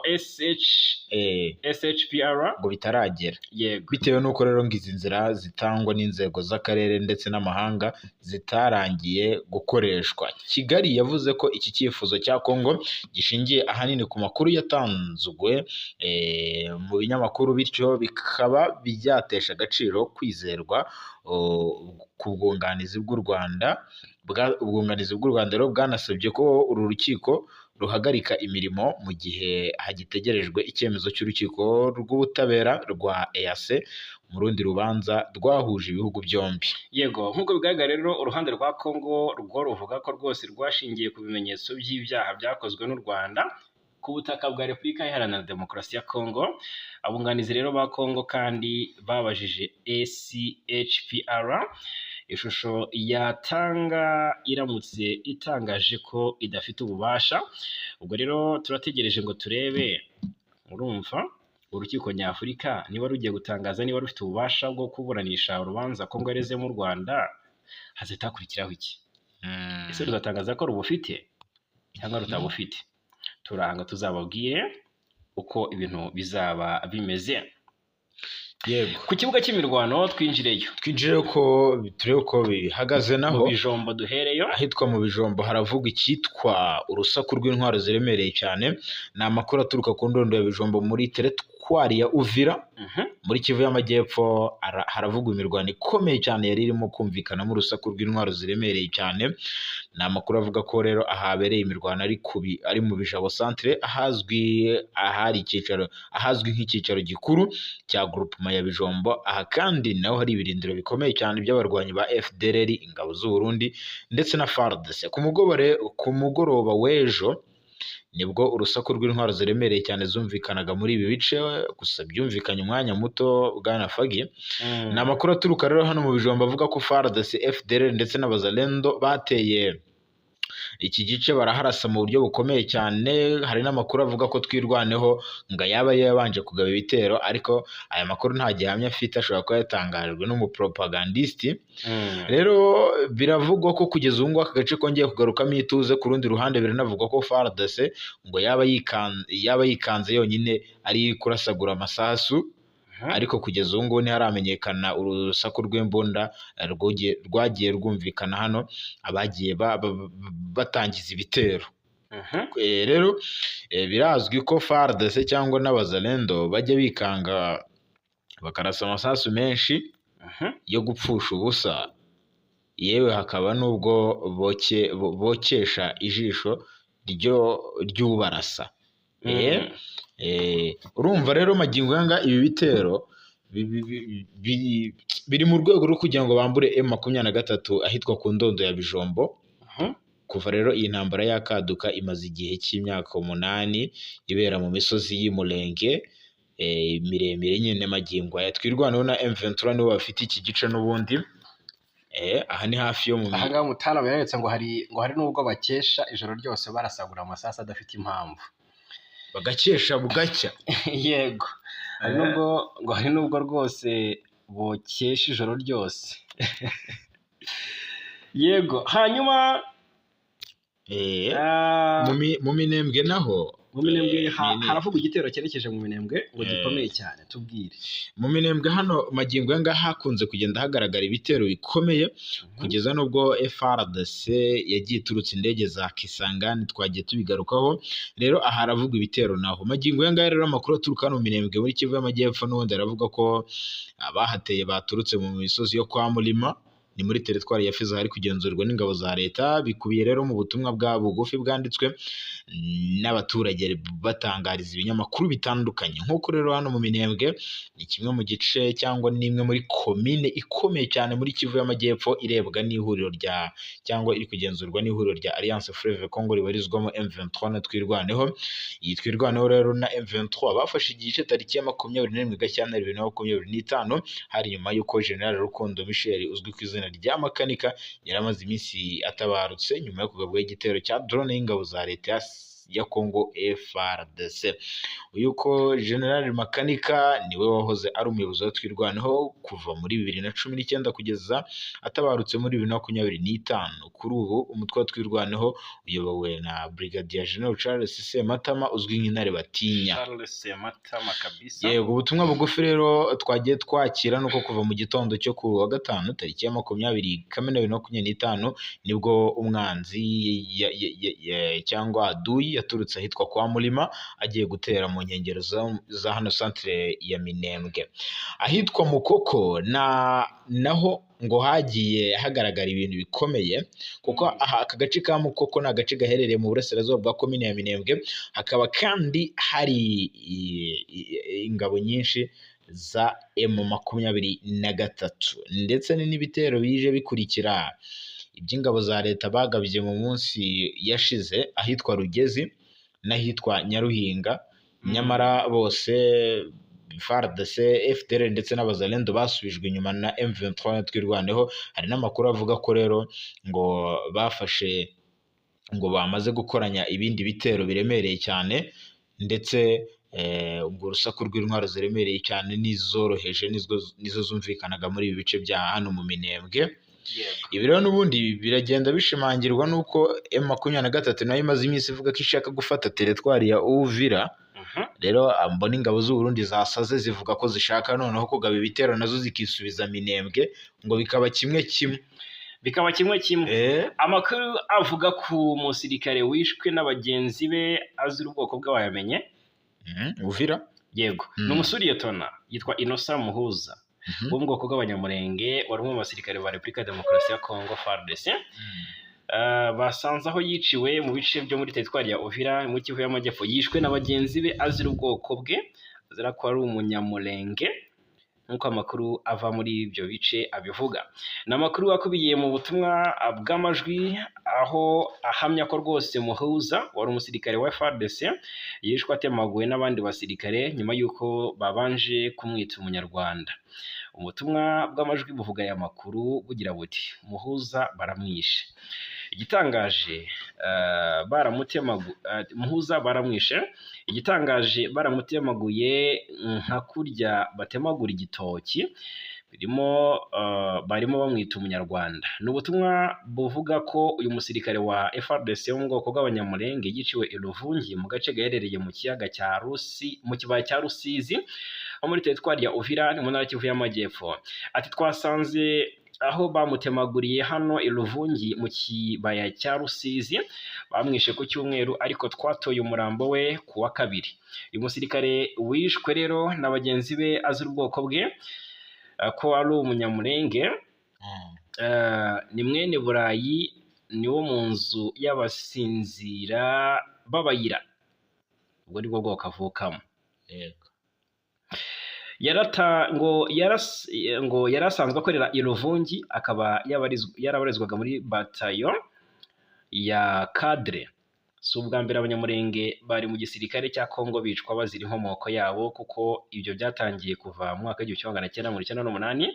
B: SHPR
A: ngo bitaragera,
B: yego,
A: bitewe n'uko rero ngo izi nzira zitangwa n'inzego z'akarere ndetse n'amahanga zitarangiye gukoreshwa. Kigali yavuze ko iki cyifuzo cya Kongo gishingiye ahanini ku makuru yatanzwe mu binyamakuru, bityo bikaba byatesha agaciro kwizerwa ku bwunganizi bw'u Rwanda. Ubwunganizi bw'u Rwanda rero bwanasabye ko uru rukiko ruhagarika imirimo mu gihe hagitegerejwe icyemezo cy'urukiko rw'ubutabera rwa EAC mu rundi rubanza rwahuje ibihugu byombi.
B: Yego, nk'uko bigaragara rero uruhande rwa Kongo rwo ruvuga ko rwose rwashingiye ku bimenyetso by'ibyaha byakozwe n'u Rwanda ku butaka bwa Repubulika Iharanira Demokarasi ya Kongo. Abunganizi rero ba Kongo kandi babajije ACHPR ishusho yatanga iramutse itangaje ko idafite ububasha. Ubwo rero turategereje ngo turebe, urumva urukiko nyafurika niba rugiye gutangaza niba rufite ububasha bwo kuburanisha urubanza Kongo yareze mu Rwanda, hazitakurikiraho iki? Ese ruzatangaza ko rubufite cyangwa rutabufite? Turanga tuzababwire uko ibintu bizaba bimeze.
A: Yego,
B: ku kibuga cy'imirwano twinjireyo
A: ko turebe ko bihagaze naho
B: mu Bijombo. Duhereyo
A: ahitwa mu Bijombo haravuga icyitwa urusaku rw'intwaro ziremereye cyane. Ni amakuru aturuka ku ndondo ya Bijombo muri teritwari ya Uvira muri Kivu y'Amajyepfo haravugwa imirwano ikomeye cyane yari irimo kumvikanamo urusaku rw'intwaro ziremereye cyane. Ni amakuru avuga ko rero ahabereye imirwano ari mu Bijabo centre ahazwi nk'icyicaro gikuru cya groupement ya Bijombo. Aha kandi naho hari ibirindiro bikomeye cyane by'abarwanyi ba FDLR, ingabo z'u Burundi ndetse na FARDC. Ku mugoroba w'ejo nibwo urusaku rw'intwaro ziremereye cyane zumvikanaga muri ibi bice, gusa byumvikanye umwanya muto bwana Fagi. Ni amakuru aturuka rero hano mu Bijombo avuga ko FARDC, FDLR ndetse n'abazalendo bateye iki gice baraharasa mu buryo bukomeye cyane. Hari n'amakuru avuga ko Twirwaneho ngo yaba yabanje kugaba ibitero, ariko aya makuru nta gihamya afite, ashobora kuba yatangajwe n'umupropagandiste. Rero biravugwa ko kugeza ubu ngubu aka gace kongeye kugarukamo ituze. Ku rundi ruhande biranavugwa ko FARDC ngo yaba yikanze yonyine ari kurasagura amasasu, ariko kugeza ubu ngubu ntiharamenyekana urusaku rw'imbunda rwagiye rwumvikana hano, abagiye batangiza ibitero. Rero birazwi ko FARDC cyangwa n'abazalendo bajya bikanga bakarasa amasasu menshi yo gupfusha ubusa, yewe hakaba n'ubwo bokesha ijisho ry'ubarasa. Urumva rero magingo yanga ibi bitero biri mu rwego rwo kugira ngo bambure M23 ahitwa ku ndondo ya Bijombo. Kuva rero iyi ntambara yakaduka imaze igihe cy'imyaka 8 ibera mu misozi y'Umurenge miremire nyine. magingo aya Twirwaneho na M23 nibo bafite iki gice n'ubundi. Aha ni hafi yo mu
B: aha Mutara yaretse ngo hari nubwo bakesha ijoro ryose barasagura amasasu adafite impamvu,
A: bagakesha bugacya.
B: Yego, hari nubwo rwose bokesha ijoro ryose. Yego, hanyuma
A: mu Minembwe naho
B: haravuga igitero cyerekeje mu Minembwe ngo gikomeye cyane. Tubwire.
A: Mu Minembwe hano magingo yanga hakunze kugenda hagaragara ibitero bikomeye, kugeza nubwo FARDC yagiye iturutse indege za Kisangani, twagiye tubigarukaho. Rero aha haravugwa ibitero naho magingo yanga. Rero amakuru aturuka hano mu Minembwe muri Kivu y'Amajyepfo n'ubundi aravuga ko abahateye baturutse mu misozi yo kwa Mulima, ni muri teritwari ya Fizi, hari kugenzurwa n'ingabo za leta. Bikubiye rero mu butumwa bwa bugufi bwanditswe n'abaturage batangariza ibinyamakuru bitandukanye. Nk'uko rero hano mu Minembwe ni kimwe mu gice cyangwa n'imwe muri komine ikomeye cyane muri Kivu y'Amajyepfo irebwa n'ihuriro cyangwa iri kugenzurwa n'ihuriro rya Alliance Fleuve Congo ribarizwamo M23 na Twirwaneho. Iyi Twirwaneho rero na M23 bafashe igice tariki ya 27 Gashyantare 2025, hari nyuma y'uko General Rukundo Michel uzwi ku izina rya Makanika yaramaze iminsi atabarutse nyuma yo kugabwaho igitero cya drone y'ingabo za leta ya Congo FARDC. Uyu ko General Makanika niwe wahoze ari umuyobozi wa Twirwaneho kuva muri 2019 kugeza atabarutse muri 2025. Kuri ubu umutwe wa Twirwaneho uyobowe na Brigadier General Charles Sematama uzwi nk'intare batinya.
B: Charles Sematama kabisa.
A: Yego, ubutumwa bugufi rero twagiye twakira nuko kuva mu gitondo cyo ku wa gatanu tariki ya 20 Kamena 2025 nibwo umwanzi cyangwa aduyi yaturutse ahitwa kwa Mulima agiye gutera mu nkengero za hano centre ya Minembwe. Ahitwa Mukoko naho ngo hagiye hagaragara ibintu bikomeye, kuko aka gace ka Mukoko ni agace gaherereye mu burasirazuba bwa komine ya Minembwe. Hakaba kandi hari ingabo nyinshi za M23 ndetse n'ibitero bije bikurikira iby'ingabo za leta bagabye mu munsi yashize ahitwa Rugezi n'ahitwa Nyaruhinga. Nyamara bose FARDC, FDLR ndetse n'abazalendo basubijwe inyuma na M23 na Twirwaneho. Hari n'amakuru avuga ko rero ngo bamaze gukoranya ibindi bitero biremereye cyane, ndetse ubwo urusaku rw'intwaro ziremereye cyane n'izoroheje nizo zumvikanaga muri ibi bice bya hano mu Minembwe. Ibi rero n'ubundi biragenda bishimangirwa n'uko M23 nayo imaze iminsi ivuga ko ishaka gufata teritwari ya Uvira. Rero mbona ingabo z'u Burundi zasaze zivuga ko zishaka noneho kugaba ibitero nazo zikisubiza Minembwe, ngo bikaba kimwe.
B: Amakuru avuga ku musirikare wishwe n'abagenzi be azira ubwoko bw'abayamenye.
A: Uvira
B: yego ni umusuriyetona yitwa Innocent Muhuza bo mu bwoko bw'abanyamurenge wari umwe mu basirikare ba Repubulika ya Demokarasi ya Congo FARDC. Basanze aho yiciwe mu bice byo muri teritwari ya Uvira mu Kivu y'Amajyepfo, yishwe na bagenzi be azira ubwoko bwe, azira ko ari umunyamurenge nk'uko amakuru ava muri ibyo bice abivuga. Ni amakuru akubiye mu butumwa bw'amajwi, aho ahamya ko rwose Muhuza wari umusirikare wa FARDC yishwe atemaguwe n'abandi basirikare nyuma y'uko babanje kumwita umunyarwanda. Ubutumwa bw'amajwi buvuga aya makuru bugira buti Muhuza baramwishe. Igitangaje Muhuza baramwishe. Igitangaje baramutemaguye nka kurya batemagura igitoki, barimo bamwita umunyarwanda. Ni ubutumwa buvuga ko uyu musirikare wa FARDC wo mu bwoko bw'abanyamurenge yiciwe i Luvungi mu gace gaherereye mu kibaya cya Rusizi ho muri teritwari ya Uvira mu ntara Kivu y'Amajyepfo. Ati twasanze aho bamutemaguriye hano i Luvungi mu kibaya cya Rusizi, bamwishe ku cyumweru ariko twatoye umurambo we ku wa kabiri. Uyu musirikare wishwe rero na bagenzi be azira ubwoko bwe ko ari umunyamurenge, ni mwene Burayi, ni wo mu nzu y'abasinzira b'abayira, ubwo nibwo bwoko avukamo. ngo yari asanzwe akorera i Luvungi, akaba yarabarizwaga muri batayo ya cadre. Si ubwa mbere abanyamurenge bari mu gisirikare cya Congo bicwa bazira inkomoko yabo, kuko ibyo byatangiye kuva mu mwaka w'1998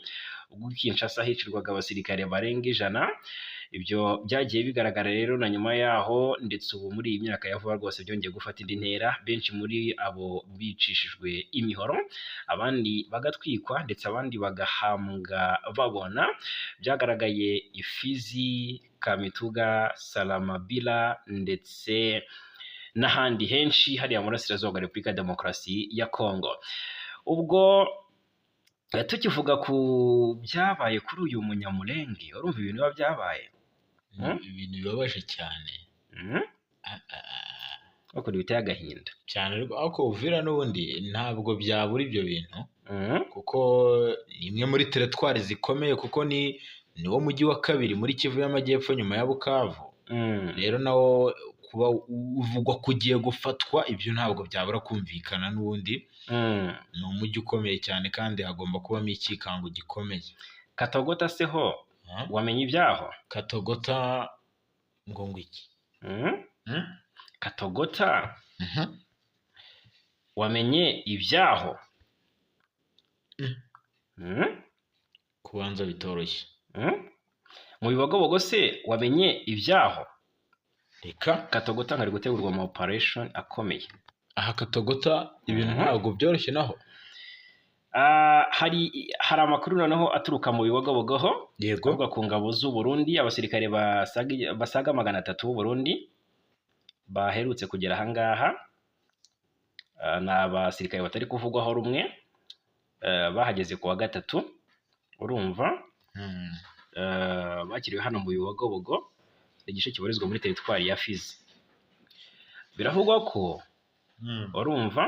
B: ubwo Kinshasa hicirwaga abasirikare barenga 100. Ibyo byagiye bigaragara rero na nyuma yaho, ndetse ubu muri iyi myaka ya vuba rwose byongeye gufata indi ntera. Benshi muri abo bicishijwe imihoro, abandi bagatwikwa, ndetse abandi bagahambwa babona. Byagaragaye Ifizi, Kamituga, Salamabila ndetse n'ahandi henshi hariya mu burasirazuba bwa Repubulika ya Demokarasi ya Congo. Ubwo tukivuga ku byabaye kuri uyu munyamurenge, urumva ibintu biba byabaye
A: ibintu bibabaje cyane,
B: bakora biteye agahinda
A: cyane. Ariko Uvira n'ubundi ntabwo byabura ibyo bintu, kuko ni imwe muri teritwari zikomeye, kuko ni wo mujyi wa kabiri muri Kivu y'Amajyepfo nyuma ya Bukavu. Rero nawo kuba uvugwa kugiye gufatwa, ibyo ntabwo byabura kumvikana. N'ubundi ni umujyi ukomeye cyane, kandi hagomba kubamo ikikango gikomeye.
B: Katogota se ho wamenye ibyaho?
A: Katogota ngo iki?
B: Katogota wamenye ibyaho?
A: Kubanza bitoroshye.
B: Mu bibogobogo se wamenye ibyaho?
A: Reka
B: Katogota ngari gutegurwa mu operation akomeye.
A: Aha Katogota ibintu ntabwo byoroshye naho.
B: Hari amakuru noneho aturuka mu bibogobogo,
A: yego,
B: avuga ku ngabo z'u Burundi, abasirikare basaga 300 b'u Burundi baherutse kugera aha ngaha. Ni abasirikare batari kuvugwaho rumwe, bahageze ku wa gatatu. Urumva bakiriwe hano mu bibogobogo, igice kibarizwa muri teritwari ya Fizi. Biravugwa ko urumva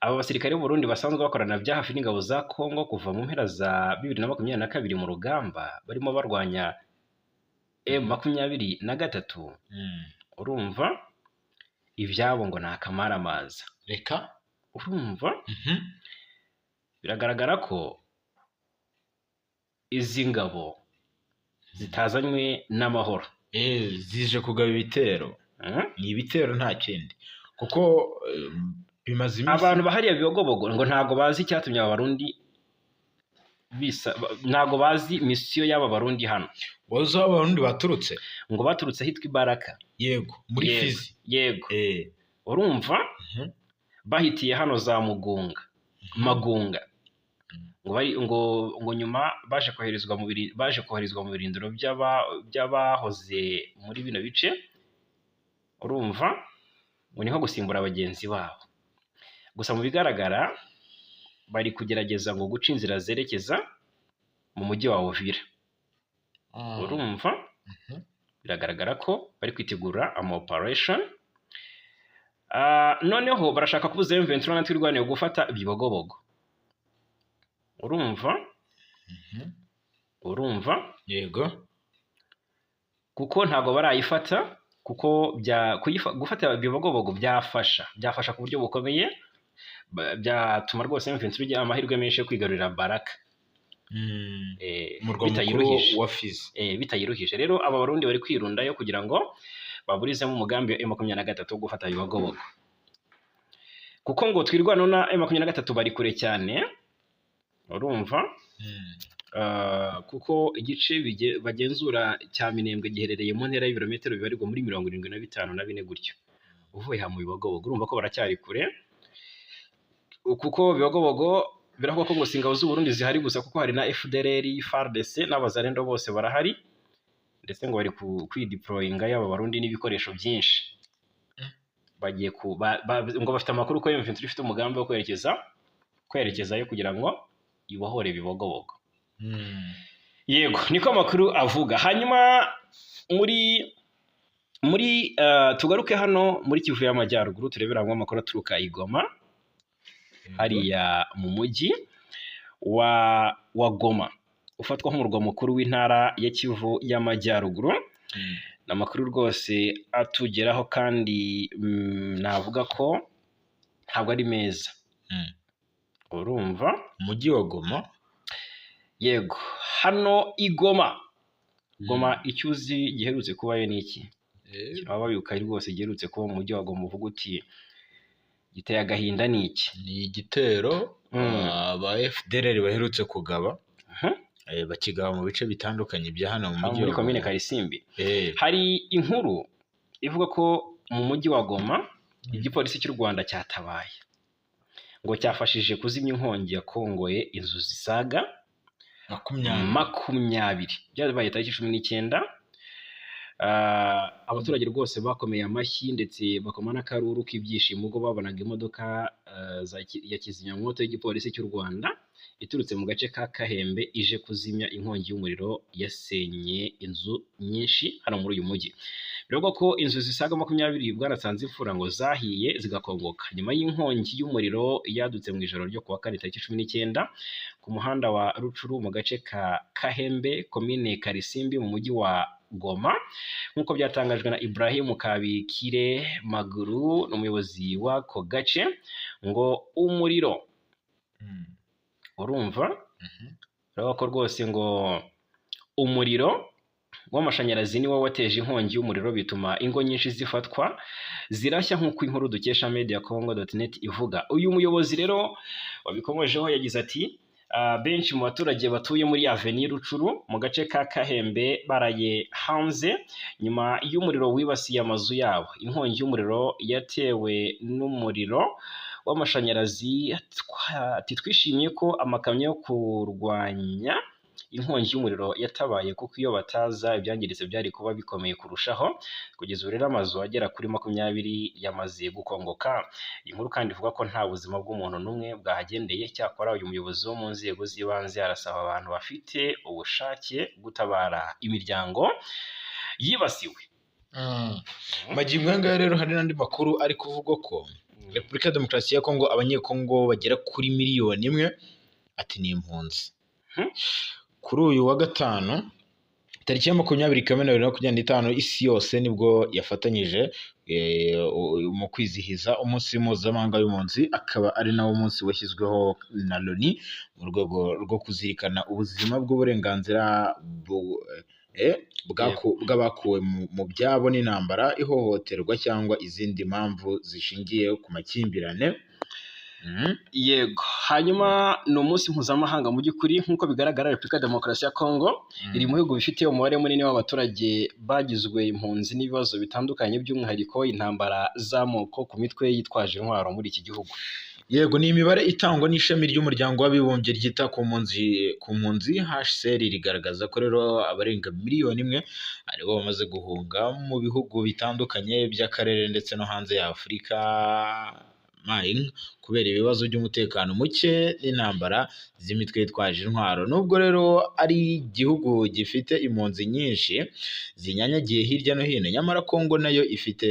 B: aba basirikare b'u Burundi basanzwe bakorana bya hafi n'ingabo za Congo kuva mu mpera za 2022 mu rugamba barimo barwanya M23. Urumva ibyabo ngo ni akamaramaza.
A: Reka
B: urumva biragaragara ko izi ngabo zitazanywe n'amahoro,
A: zije kugaba ibitero. Ni ibitero nta kindi, kuko bimaze iminsi
B: abantu bahariya bibogobogo ngo ntago bazi icyatumye aba Barundi ntago bazi misiyo y'aba Barundi hano.
A: Wazo Abarundi baturutse
B: ngo baturutse hitwa Ibaraka,
A: yego, muri Fizi.
B: Yego, urumva bahitiye hano za Magunga, ngo nyuma baje koherezwa mu birindiro by'abahoze muri bino bice. Urumva ngo ni nko gusimbura bagenzi babo. Gusa mu bigaragara bari kugerageza ngo guca inzira zerekeza mu mujyi wa Uvira. Urumva biragaragara ko bari kwitegura ama operation Noneho barashaka kubuza M23 natwe irwaniye gufata Bibogobogo. Urumva
A: yego,
B: kuko ntago barayifata, kuko gufata Bibogobogo byafasha ku buryo bukomeye, byatuma rwose M23 igira amahirwe menshi yo kwigarurira Baraka.
A: umurwa mukuru wa Fizi.
B: Bitayiruhije rero aba Barundi bari kwirundayo kugira ngo baburizemo umugambi wa M23 wo gufata Bibogobogo, kuko ngo twirwana na M23 bari kure cyane. Urumva kuko igice bagenzura cya Minembwe giherereye mu ntera y'ibirometero bibarirwa muri 75 na 4 gutyo uvuye ha mu Bibogobogo. Urumva ko baracyari kure, kuko Bibogobogo biravuga ko ngo ingabo z'u Burundi zihari gusa, kuko hari na FDLR, FARDC n'abazarendo bose barahari, ndetse ngo bari kwideployinga y'aba Barundi n'ibikoresho byinshi. Bagiye ngo bafite amakuru ko M23 ifite umugambi wo kwerekezayo kugira ngo ibohore Bibogobogo. Yego, niko amakuru avuga. Hanyuma muri tugaruke hano muri Kivu y'Amajyaruguru, turebera hamwe amakuru aturuka i Goma, hariya mu mujyi wa Goma ufatwa nk'umurwa mukuru w'intara ya Kivu y'Amajyaruguru. Ni amakuru rwose atugeraho kandi navuga ko ntabwo ari meza. Urumva
A: umujyi wa Goma?
B: Yego, hano i Goma. Goma icyuzi giherutse kubayo ni iki? Baba bibuka rwose giherutse kuba mu mujyi wa Goma, uvuga uti giteye agahinda ni iki?
A: Ni igitero aba FDLR baherutse kugaba, bakigaba mu bice bitandukanye bya hano mu mujyi wa Goma,
B: komine Karisimbi. Hari inkuru ivuga ko mu mujyi wa Goma igipolisi cy'u Rwanda cyatabaye, ngo cyafashije kuzimya inkongi yakongoye inzu zisaga 20. Byabaye tariki 19. Abaturage rwose bakomeye amashyi ndetse bakoma n'akaruru k'ibyishimo ubwo babonaga imodoka ya kizimyamwoto y'igipolisi cy'u Rwanda iturutse mu gace ka Kahembe ije kuzimya inkongi y'umuriro yasenye inzu nyinshi hano muri uyu mujyi. Biravuga ko inzu zisaga 20 bwarasanze imfura ngo zahiye zigakongoka nyuma y'inkongi y'umuriro yadutse mu ijoro ryo kuwa 4 tariki 19 ku muhanda wa Rucuru mu gace ka Kahembe, komine Karisimbi mu mujyi wa Goma, nk'uko byatangajwe na Ibrahim Kabikire Maguru n'umuyobozi w'ako gace. Ngo umuriro urumva rero ko rwose ngo umuriro w'amashanyarazi ni wo wateje inkongi y'umuriro, bituma ingo nyinshi zifatwa zirashya, nk'uko inkuru dukesha mediacongo.net ivuga. Uyu muyobozi rero wabikomojeho yagize ati benshi mu baturage batuye muri Avenue Rucuru mu gace ka Kahembe baraye hanze nyuma y'umuriro wibasiye amazu yabo. Inkongi y'umuriro yatewe n'umuriro w'amashanyarazi. Twishimiye ko amakamyo yo kurwanya inkongi y'umuriro yatabaye, kuko iyo bataza ibyangiritse byari kuba bikomeye kurushaho. Kugeza ubu rero amazu agera kuri 20 yamaze gukongoka. Inkuru kandi ivuga ko nta buzima bw'umuntu n'umwe bwahagendeye. Cyakora uyu muyobozi wo mu nzego z'ibanze arasaba abantu bafite ubushake gutabara imiryango yibasiwe.
A: Magingo aya rero hari n'andi makuru ari kuvuga ko Repubulika ya Demokarasi ya Kongo, abanyekongo bagera kuri 1 miliyoni ati ni impunzi. Kuri uyu wa gatanu tariki ya 20 Kamena 2025 isi yose nibwo yafatanyije mu kwizihiza umunsi mpuzamahanga w'impunzi, akaba ari nawo munsi washyizweho na Loni mu rwego rwo kuzirikana ubuzima bw'uburenganzira bw'abakuwe mu byabo n'intambara, ihohoterwa cyangwa izindi mpamvu zishingiye ku makimbirane.
B: Yego, hanyuma ni umunsi mpuzamahanga mu by'ukuri nk'uko bigaragara. Repubulika ya Demokarasi ya Kongo iri mu bihugu bifite umubare munini w'abaturage bagizwe impunzi n'ibibazo bitandukanye, by'umwihariko intambara z'amoko ku mitwe yitwaje intwaro muri iki gihugu.
A: Yego, ni imibare itangwa n'ishami ry'umuryango w'abibumbye ryita ku mpunzi HCR, rigaragaza ko rero abarenga 1 miliyoni aribo bamaze guhunga mu bihugu bitandukanye by'akarere ndetse no hanze ya Afurika kubera ibibazo by'umutekano muke n'intambara z'imitwe yitwaje intwaro. Nubwo rero ari igihugu gifite impunzi nyinshi zinyanyagiye hirya no hino, nyamara Kongo nayo ifite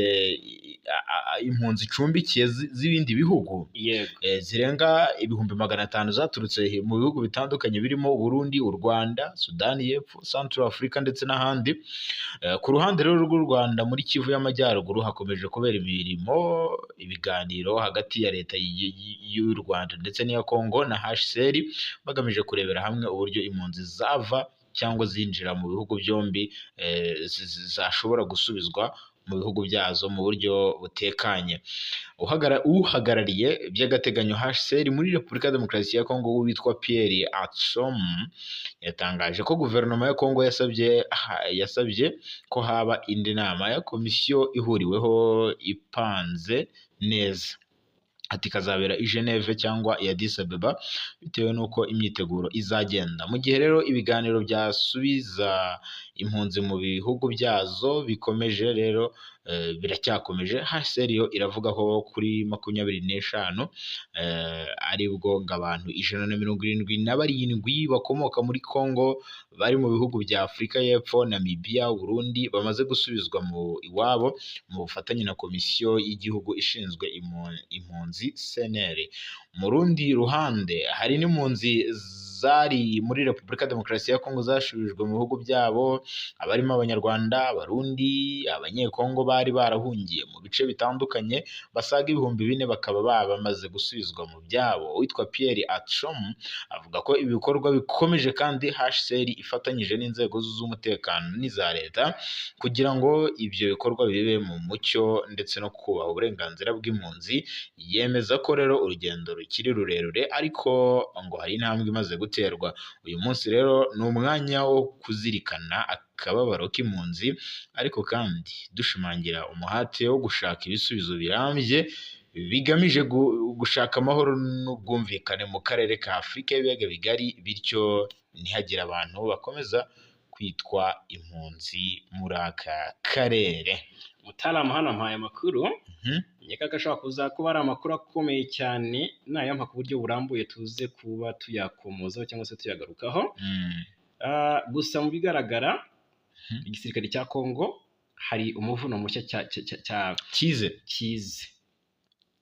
A: impunzi icumbikiye z'ibindi bihugu zirenga 500,000 zaturutse mu bihugu bitandukanye birimo Burundi, u Rwanda, Sudani y'Epfo, Central Africa ndetse n'ahandi. Ku ruhande rero rw'u Rwanda muri Kivu y'Amajyaruguru hakomeje kubera ibiganiro hagati ya leta y'u Rwanda ndetse n'iya Kongo na HCR bagamije kurebera hamwe uburyo impunzi zava cyangwa zinjira mu bihugu byombi zashobora gusubizwa mu bihugu byazo mu buryo butekanye. Uhagarariye by'agateganyo HCR muri Repubulika ya Demokarasi ya Kongo witwa Pierre Atsom yatangaje ko guverinoma ya Kongo yasabye ko haba indi nama ya komisiyo ihuriweho ipanze neza, ati kazabera i Geneve cyangwa i Addis Abeba bitewe n'uko imyiteguro izagenda. Mu gihe rero ibiganiro byasubiza impunzi mu bihugu byazo bikomeje rero biracyakomeje. HCR yo iravuga ko kuri 25 aribwo ngo abantu 177 bakomoka muri Kongo bari mu bihugu bya Afurika y'Epfo, Namibia, Burundi bamaze gusubizwa mu iwabo mu bufatanye na komisiyo y'igihugu ishinzwe impunzi CNR. Mu rundi ruhande hari n'impunzi zari muri Repubulika ya Demokarasi ya Kongo zashubijwe mu bihugu byabo, abarimo Abanyarwanda, Abarundi, Abanyekongo bari barahungiye mu bice bitandukanye basaga 4,000 bakaba bamaze gusubizwa mu byabo. Uwitwa Pierre Atsom avuga ko ibikorwa bikomeje kandi HCR ifatanyije n'inzego z'umutekano n'iza leta kugira ngo ibyo bikorwa bibe mu mucyo ndetse no kubaha uburenganzira bw'impunzi. Yemeza ko rero urugendo rukiri rurerure ariko ngo hari intambwe imaze guterwa. Uyu munsi rero ni umwanya wo kuzirikana akababaro k'impunzi ariko kandi dushimangira umuhate wo gushaka ibisubizo birambye bigamije gushaka amahoro n'ubwumvikane mu karere ka Afurika y'ibiyaga bigari, bityo ntihagire abantu bakomeza kwitwa impunzi muri aka karere.
B: Mutarama hano mpaye amakuru nyeka gashobora kuza kuba ari amakuru akomeye cyane, nayampa ku buryo burambuye tuze kuba tuyakomozaho cyangwa se tuyagarukaho. Gusa mu bigaragara igisirikare cya Kongo hari umuvuno mushya kize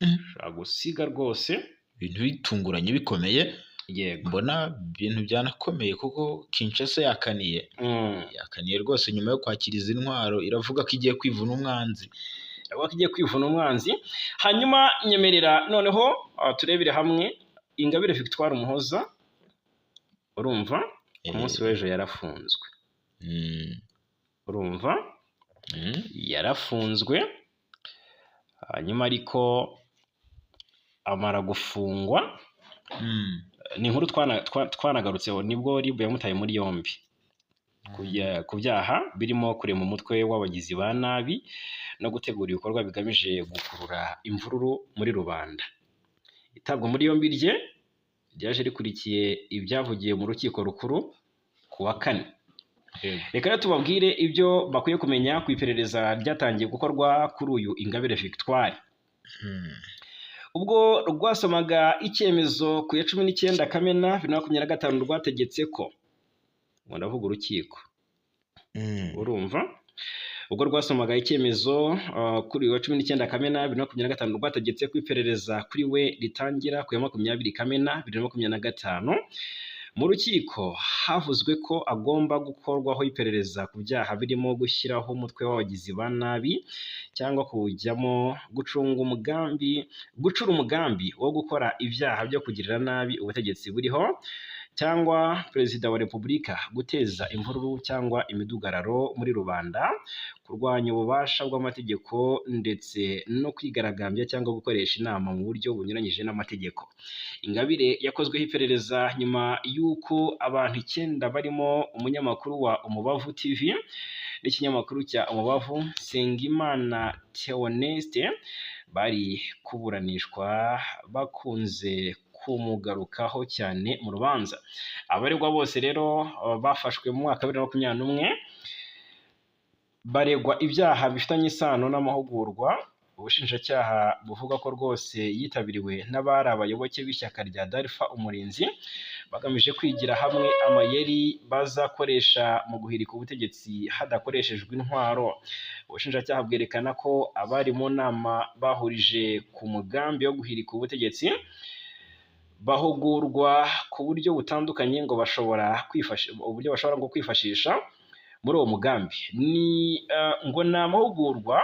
B: ushobora gusiga rwose
A: ibintu bitunguranye bikomeye.
B: Yego,
A: mbona ibintu byanakomeye kuko Kinshasa yakaniye rwose nyuma yo kwakira izi ntwaro, iravuga ko igiye kwivuna umwanzi.
B: Hanyuma nyemerera noneho turebere hamwe Ingabire Victoire Umuhoza. Urumva ku munsi w'ejo yarafunzwe, yarafunzwe hanyuma ariko amara gufungwa. Ni inkuru twanagarutseho, nibwo RIB yamutaye muri yombi ku byaha birimo kurema umutwe w'abagizi ba nabi no gutegura ibikorwa bigamije gukurura imvururu muri rubanda. Itabwa muri yombi rye ryaje rikurikiye ibyavugiye mu rukiko rukuru ku wa 4. Reka rero tubabwire ibyo bakwiye kumenya ku iperereza ryatangiye gukorwa kuri uyu Ingabire Victoire. Ubwo rwasomaga icyemezo ku ya 19 Kamena 2025 rwategetse ko, ndavuga urukiko, urumva, ubwo rwasomaga icyemezo kuri wa 19 Kamena 2025 rwategetse ko iperereza kuri we ritangira ku ya 20 Kamena 2025. Mu rukiko havuzwe ko agomba gukorwaho iperereza ku byaha birimo gushyiraho umutwe w'abagizi ba nabi cyangwa kuwujyamo, gucura umugambi wo gukora ibyaha byo kugirira nabi ubutegetsi buriho cyangwa perezida wa repubulika, guteza imvururu cyangwa imidugararo muri rubanda, kurwanya ububasha bw'amategeko ndetse no kwigaragambya cyangwa gukoresha inama mu buryo bunyuranyije n'amategeko. Ingabire yakozweho iperereza nyuma y'uko abantu 9 barimo umunyamakuru wa Umubavu TV n'ikinyamakuru cya Umubavu Sengimana Theoneste bari kuburanishwa bakunze kumugarukaho cyane mu rubanza. Abaregwa bose rero bafashwe mu mwaka wa 2021 baregwa ibyaha bifitanye isano n'amahugurwa, ubushinjacyaha buvuga ko rwose yitabiriwe n'abari abayoboke b'ishyaka rya Dalpha Umurinzi bagamije kwigira hamwe amayeri bazakoresha mu guhirika ubutegetsi hadakoreshejwe intwaro. Ubushinjacyaha bwerekana ko abari mu nama bahurije ku mugambi wo guhirika ubutegetsi bahugurwa ku buryo butandukanye ngo bashobora kwifashisha muri uwo mugambi. Ngo ni amahugurwa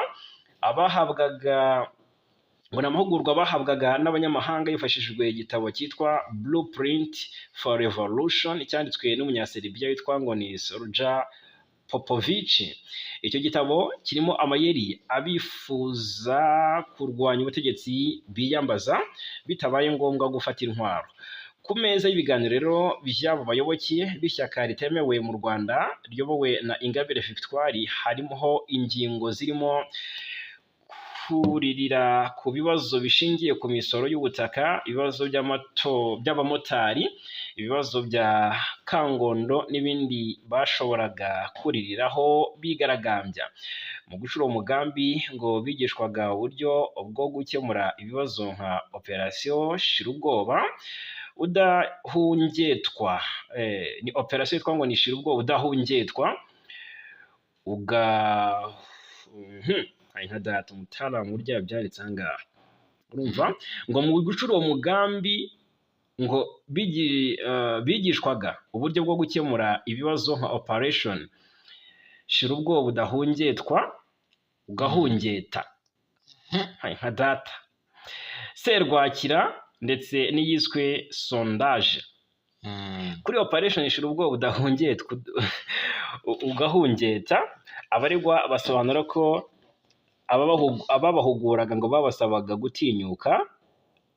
B: bahabwaga n'abanyamahanga hifashishijwe igitabo cyitwa Blueprint for Revolution cyanditswe n'umunyaserbiya witwa ngo ni Sorja Popovic. Icyo gitabo kirimo amayeri abifuza kurwanya ubutegetsi biyambaza bitabaye ngombwa gufata intwaro. Ku meza y'ibiganiro rero by'abo bayoboke b'ishyaka ritemewe mu Rwanda riyobowe na Ingabire Victoire harimo ingingo zirimo kuririra ku bibazo bishingiye ku misoro y'ubutaka, ibibazo by'abamotari, ibibazo bya Kangondo n'ibindi bashoboraga kuririraho bigaragambya. Mu gucura umugambi ngo bigishwaga uburyo bwo gukemura ibibazo nka operasiyo Shirubwoba udahungetwa, ni operasiyo yitwa ngo ni Shirubwoba udahungetwa, nka data umutaramu urya byanditse aha ngaha. Urumva ngo mu gucura uwo mugambi ngo bigishwaga uburyo bwo gukemura ibibazo nka operation Shirubwoba udahungetwa ugahungeta, nka data serwakira ndetse n'iyiswe sondage. Kuri operation Shirubwoba udahungetwa ugahungeta, abaregwa basobanura ko ababahuguraga ngo babasabaga gutinyuka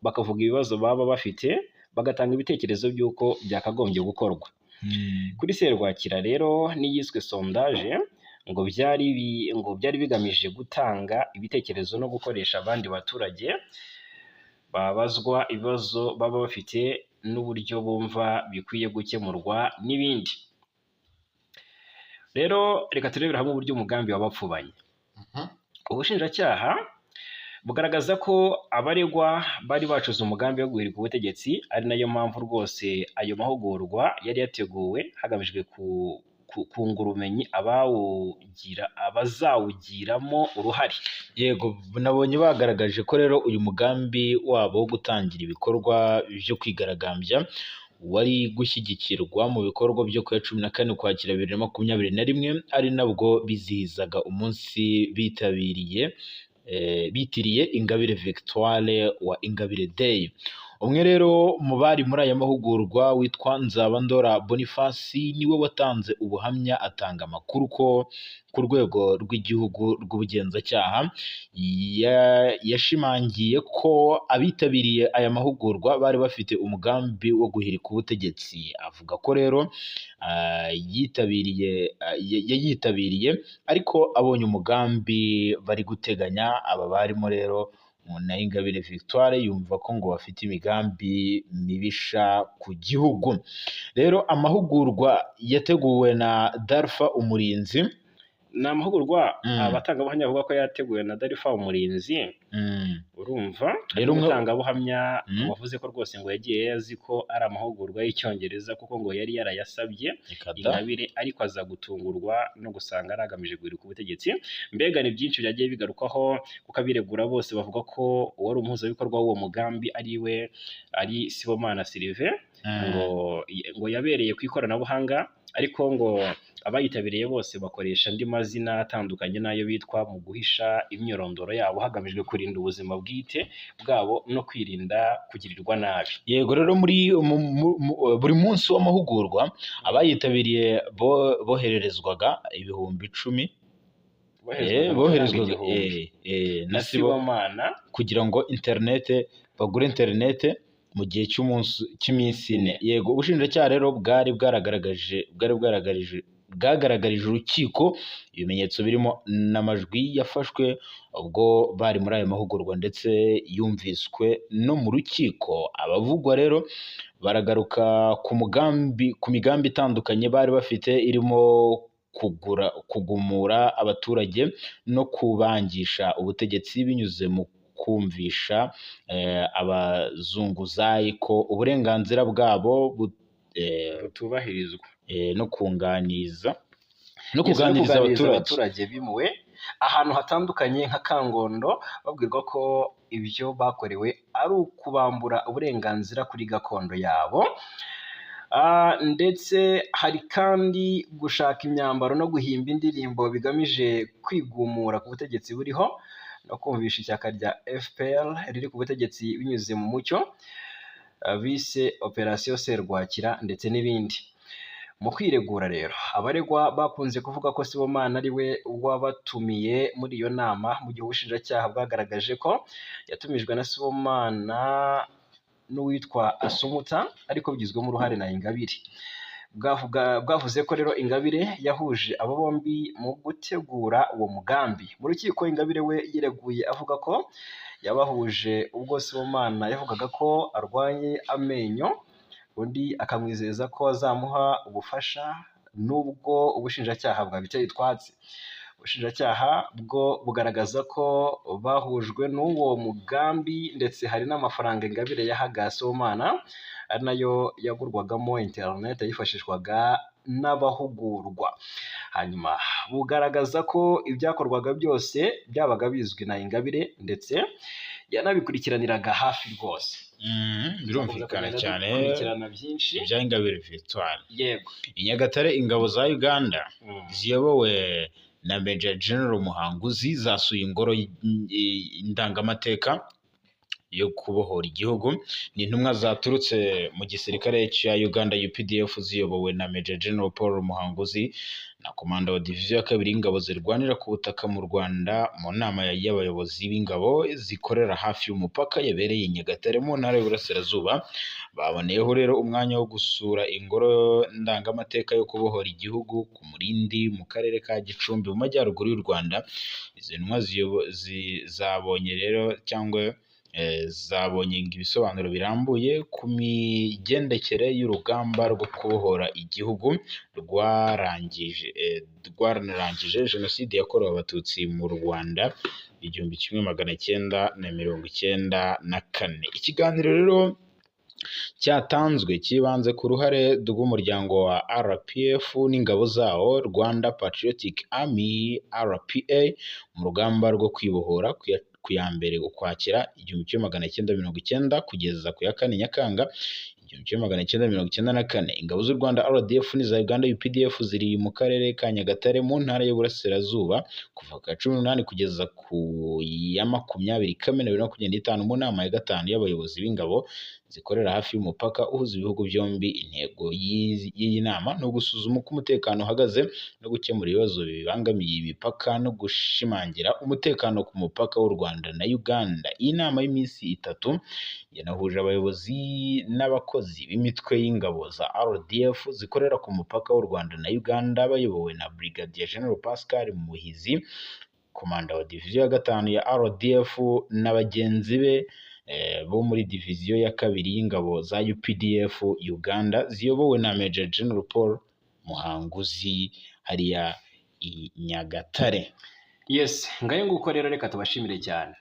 B: bakavuga ibibazo baba bafite, bagatanga ibitekerezo by'uko byakagombye gukorwa. Kuri serwakira rero n'iyiswe sondage ngo byari bigamije gutanga ibitekerezo no gukoresha abandi baturage babazwa ibibazo baba bafite n'uburyo bumva bikwiye gukemurwa n'ibindi. Rero reka turebere hamwe uburyo umugambi wabapfubanye. Ubushinjacyaha bugaragaza ko abaregwa bari bacuze umugambi wo guhirika ubutegetsi, ari nayo mpamvu rwose ayo mahugurwa yari yateguwe hagamijwe kungura ubumenyi abazawugiramo uruhare.
A: Yego, nabonye bagaragaje ko rero uyu mugambi wabo wo gutangira ibikorwa byo kwigaragambya wari gushyigikirwa mu bikorwa byo ku ya 14 Ukwakira 2021, ari nabwo bizihizaga umunsi bitiriye Ingabire Victoire wa Ingabire Day. Umwe rero mu bari muri aya mahugurwa witwa Nzabandora Boniface niwe watanze ubuhamya, atanga amakuru ko ku rwego rw'igihugu rw'ubugenzacyaha yashimangiye ko abitabiriye aya mahugurwa bari bafite umugambi wo guhirika ubutegetsi. Avuga ko rero yayitabiriye ariko abonye umugambi bari guteganya aba barimo rero na Ingabire Victoire yumva ko ngo bafite imigambi mibisha ku gihugu. Rero amahugurwa yateguwe na Dalpha Umurinzi.
B: Ni amahugurwa abatangabuhamya bavuga ko yateguwe na Dalpha Umurinzi. Urumva rero umutangabuhamya wavuze ko rwose ngo yagiye yazi ko ari amahugurwa y'Icyongereza kuko ngo yari yarayasabye Ingabire, ariko aza gutungurwa no gusanga aragamije guhirika ubutegetsi. Mbega ni byinshi byagiye bigarukaho kuko abiregura bose bavuga ko uwari umuhuzabikorwa w'uwo mugambi ari Sibomana Sylvain, ngo yabereye ku ikoranabuhanga, ariko ngo abayitabiriye bose bakoresha andi mazina atandukanye n'ayo bitwa mu guhisha imyirondoro yabo hagamijwe kurinda ubuzima bwite bwabo no kwirinda kugirirwa nabi.
A: Yego, rero muri buri munsi w'amahugurwa abayitabiriye bohererezwaga ibihumbi 10 boherezwaga
B: na Sibomana
A: kugira ngo bagure interinete mu gihe cy'iminsi 4. Yego, ubushinjacyaha rero bwagaragarije urukiko ibimenyetso birimo n'amajwi yafashwe ubwo bari muri aya mahugurwa ndetse yumviswe no mu rukiko. Abavugwa rero baragaruka ku migambi itandukanye bari bafite, irimo kugumura abaturage no kubangisha ubutegetsi binyuze mu kumvisha abazunguzayi ko uburenganzira bwabo
B: butubahirizwa
A: no kuganiriza
B: abaturage bimuwe ahantu hatandukanye nka Kangondo, babwirwa ko ibyo bakorewe ari ukubambura uburenganzira kuri gakondo yabo. Ndetse hari kandi gushaka imyambaro no guhimba indirimbo bigamije kwigumura ku butegetsi buriho no kumvisha ishyaka rya FPR riri ku butegetsi binyuze mu mucyo bise Operation Serwakira ndetse n'ibindi. Mu kwiregura rero, abaregwa bakunze kuvuga ko Sibomana ari we wabatumiye muri iyo nama, mu gihe ubushinjacyaha bwagaragaje ko yatumijwe na Sibomana n'uwitwa Asumuta ariko bigizwemo uruhare na Ingabire. Bwavuze ko rero Ingabire yahuje abo bombi mu gutegura uwo mugambi. Mu rukiko Ingabire we yireguye avuga ko yabahuje ubwo Sibomana yavugaga ko arwaye amenyo, undi akamwizeza ko azamuha ubufasha, nubwo ubushinjacyaha bwabiteye utwatsi. Ubushinjacyaha bwo bugaragaza ko bahujwe n'uwo mugambi ndetse hari n'amafaranga Ingabire yahaga Sibomana ari nayo yagurwagamo internet yifashishwaga n'abahugurwa. Hanyuma bugaragaza ko ibyakorwaga byose byabaga bizwi na Ingabire ndetse yanabikurikiraniraga hafi rwose.
A: Birumvikana cyane
B: byinshi
A: ibya Ingabire Victoire.
B: Yego.
A: I Nyagatare ingabo za Uganda ziyobowe na Major General Muhanguzi zasuye ingoro ndangamateka yo kubohora igihugu. Ni intumwa zaturutse mu gisirikare cya Uganda UPDF ziyobowe na Major General Paul Muhanguzi na komanda wa diviziyo ya kabiri y'ingabo zirwanira ku butaka mu Rwanda mu nama y'abayobozi b'ingabo zikorera hafi y'umupaka yabereye i Nyagatare mu ntara y'Uburasirazuba. Baboneyeho rero umwanya wo gusura ingoro ndangamateka yo kubohora igihugu ku Murindi mu karere ka Gicumbi mu majyaruguru y'u Rwanda. Izi ntumwa zabonye rero cyangwa zabonye ibisobanuro birambuye ku migendekere y'urugamba rwo kubohora igihugu rwarangije jenoside yakorewe abatutsi mu Rwanda 1994. Ikiganiro rero cyatanzwe kibanze ku ruhare rw'umuryango wa RPF n'ingabo zawo Rwanda Patriotic Army RPA mu rugamba rwo kwibohora ku ya mbere Ukwakira 1990 kugeza ku ya 4 Nyakanga 1994. Ingabo z'u Rwanda RDF n'iza Uganda UPDF ziri mu karere ka Nyagatare mu ntara y'Uburasirazuba kuva ku 18 kugeza ku ya 20 Kamena 2025 mu nama ya gatanu y'abayobozi b'ingabo zikorera hafi y'umupaka uhuza ibihugu byombi. Intego y'iyi nama no gusuzuma uko umutekano uhagaze no gukemura ibibazo bibangamiye imipaka no gushimangira umutekano ku mupaka w'u Rwanda na Uganda. Iyi nama y'iminsi 3 yanahuje abayobozi n'abakozi b'imitwe y'ingabo za RDF zikorera ku mupaka w'u Rwanda na Uganda bayobowe na Brigadier General Pascal Muhizi, komanda wa diviziyo ya gatanu ya RDF na bagenzi be bo muri diviziyo ya kabiri y'ingabo za UPDF Uganda ziyobowe na Major General Paul Muhanguzi hariya i Nyagatare.
B: Yes, ngayo nguko rero reka tubashimire cyane.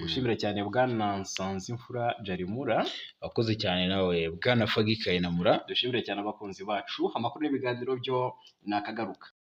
B: Ushimire cyane bwana Nsanzimfura Jarimura.
A: Wakoze cyane nawe bwana Fagikaye Namura.
B: Dushimire cyane abakunzi bacu. Amakuru n'ibiganiro byo nakagaruka.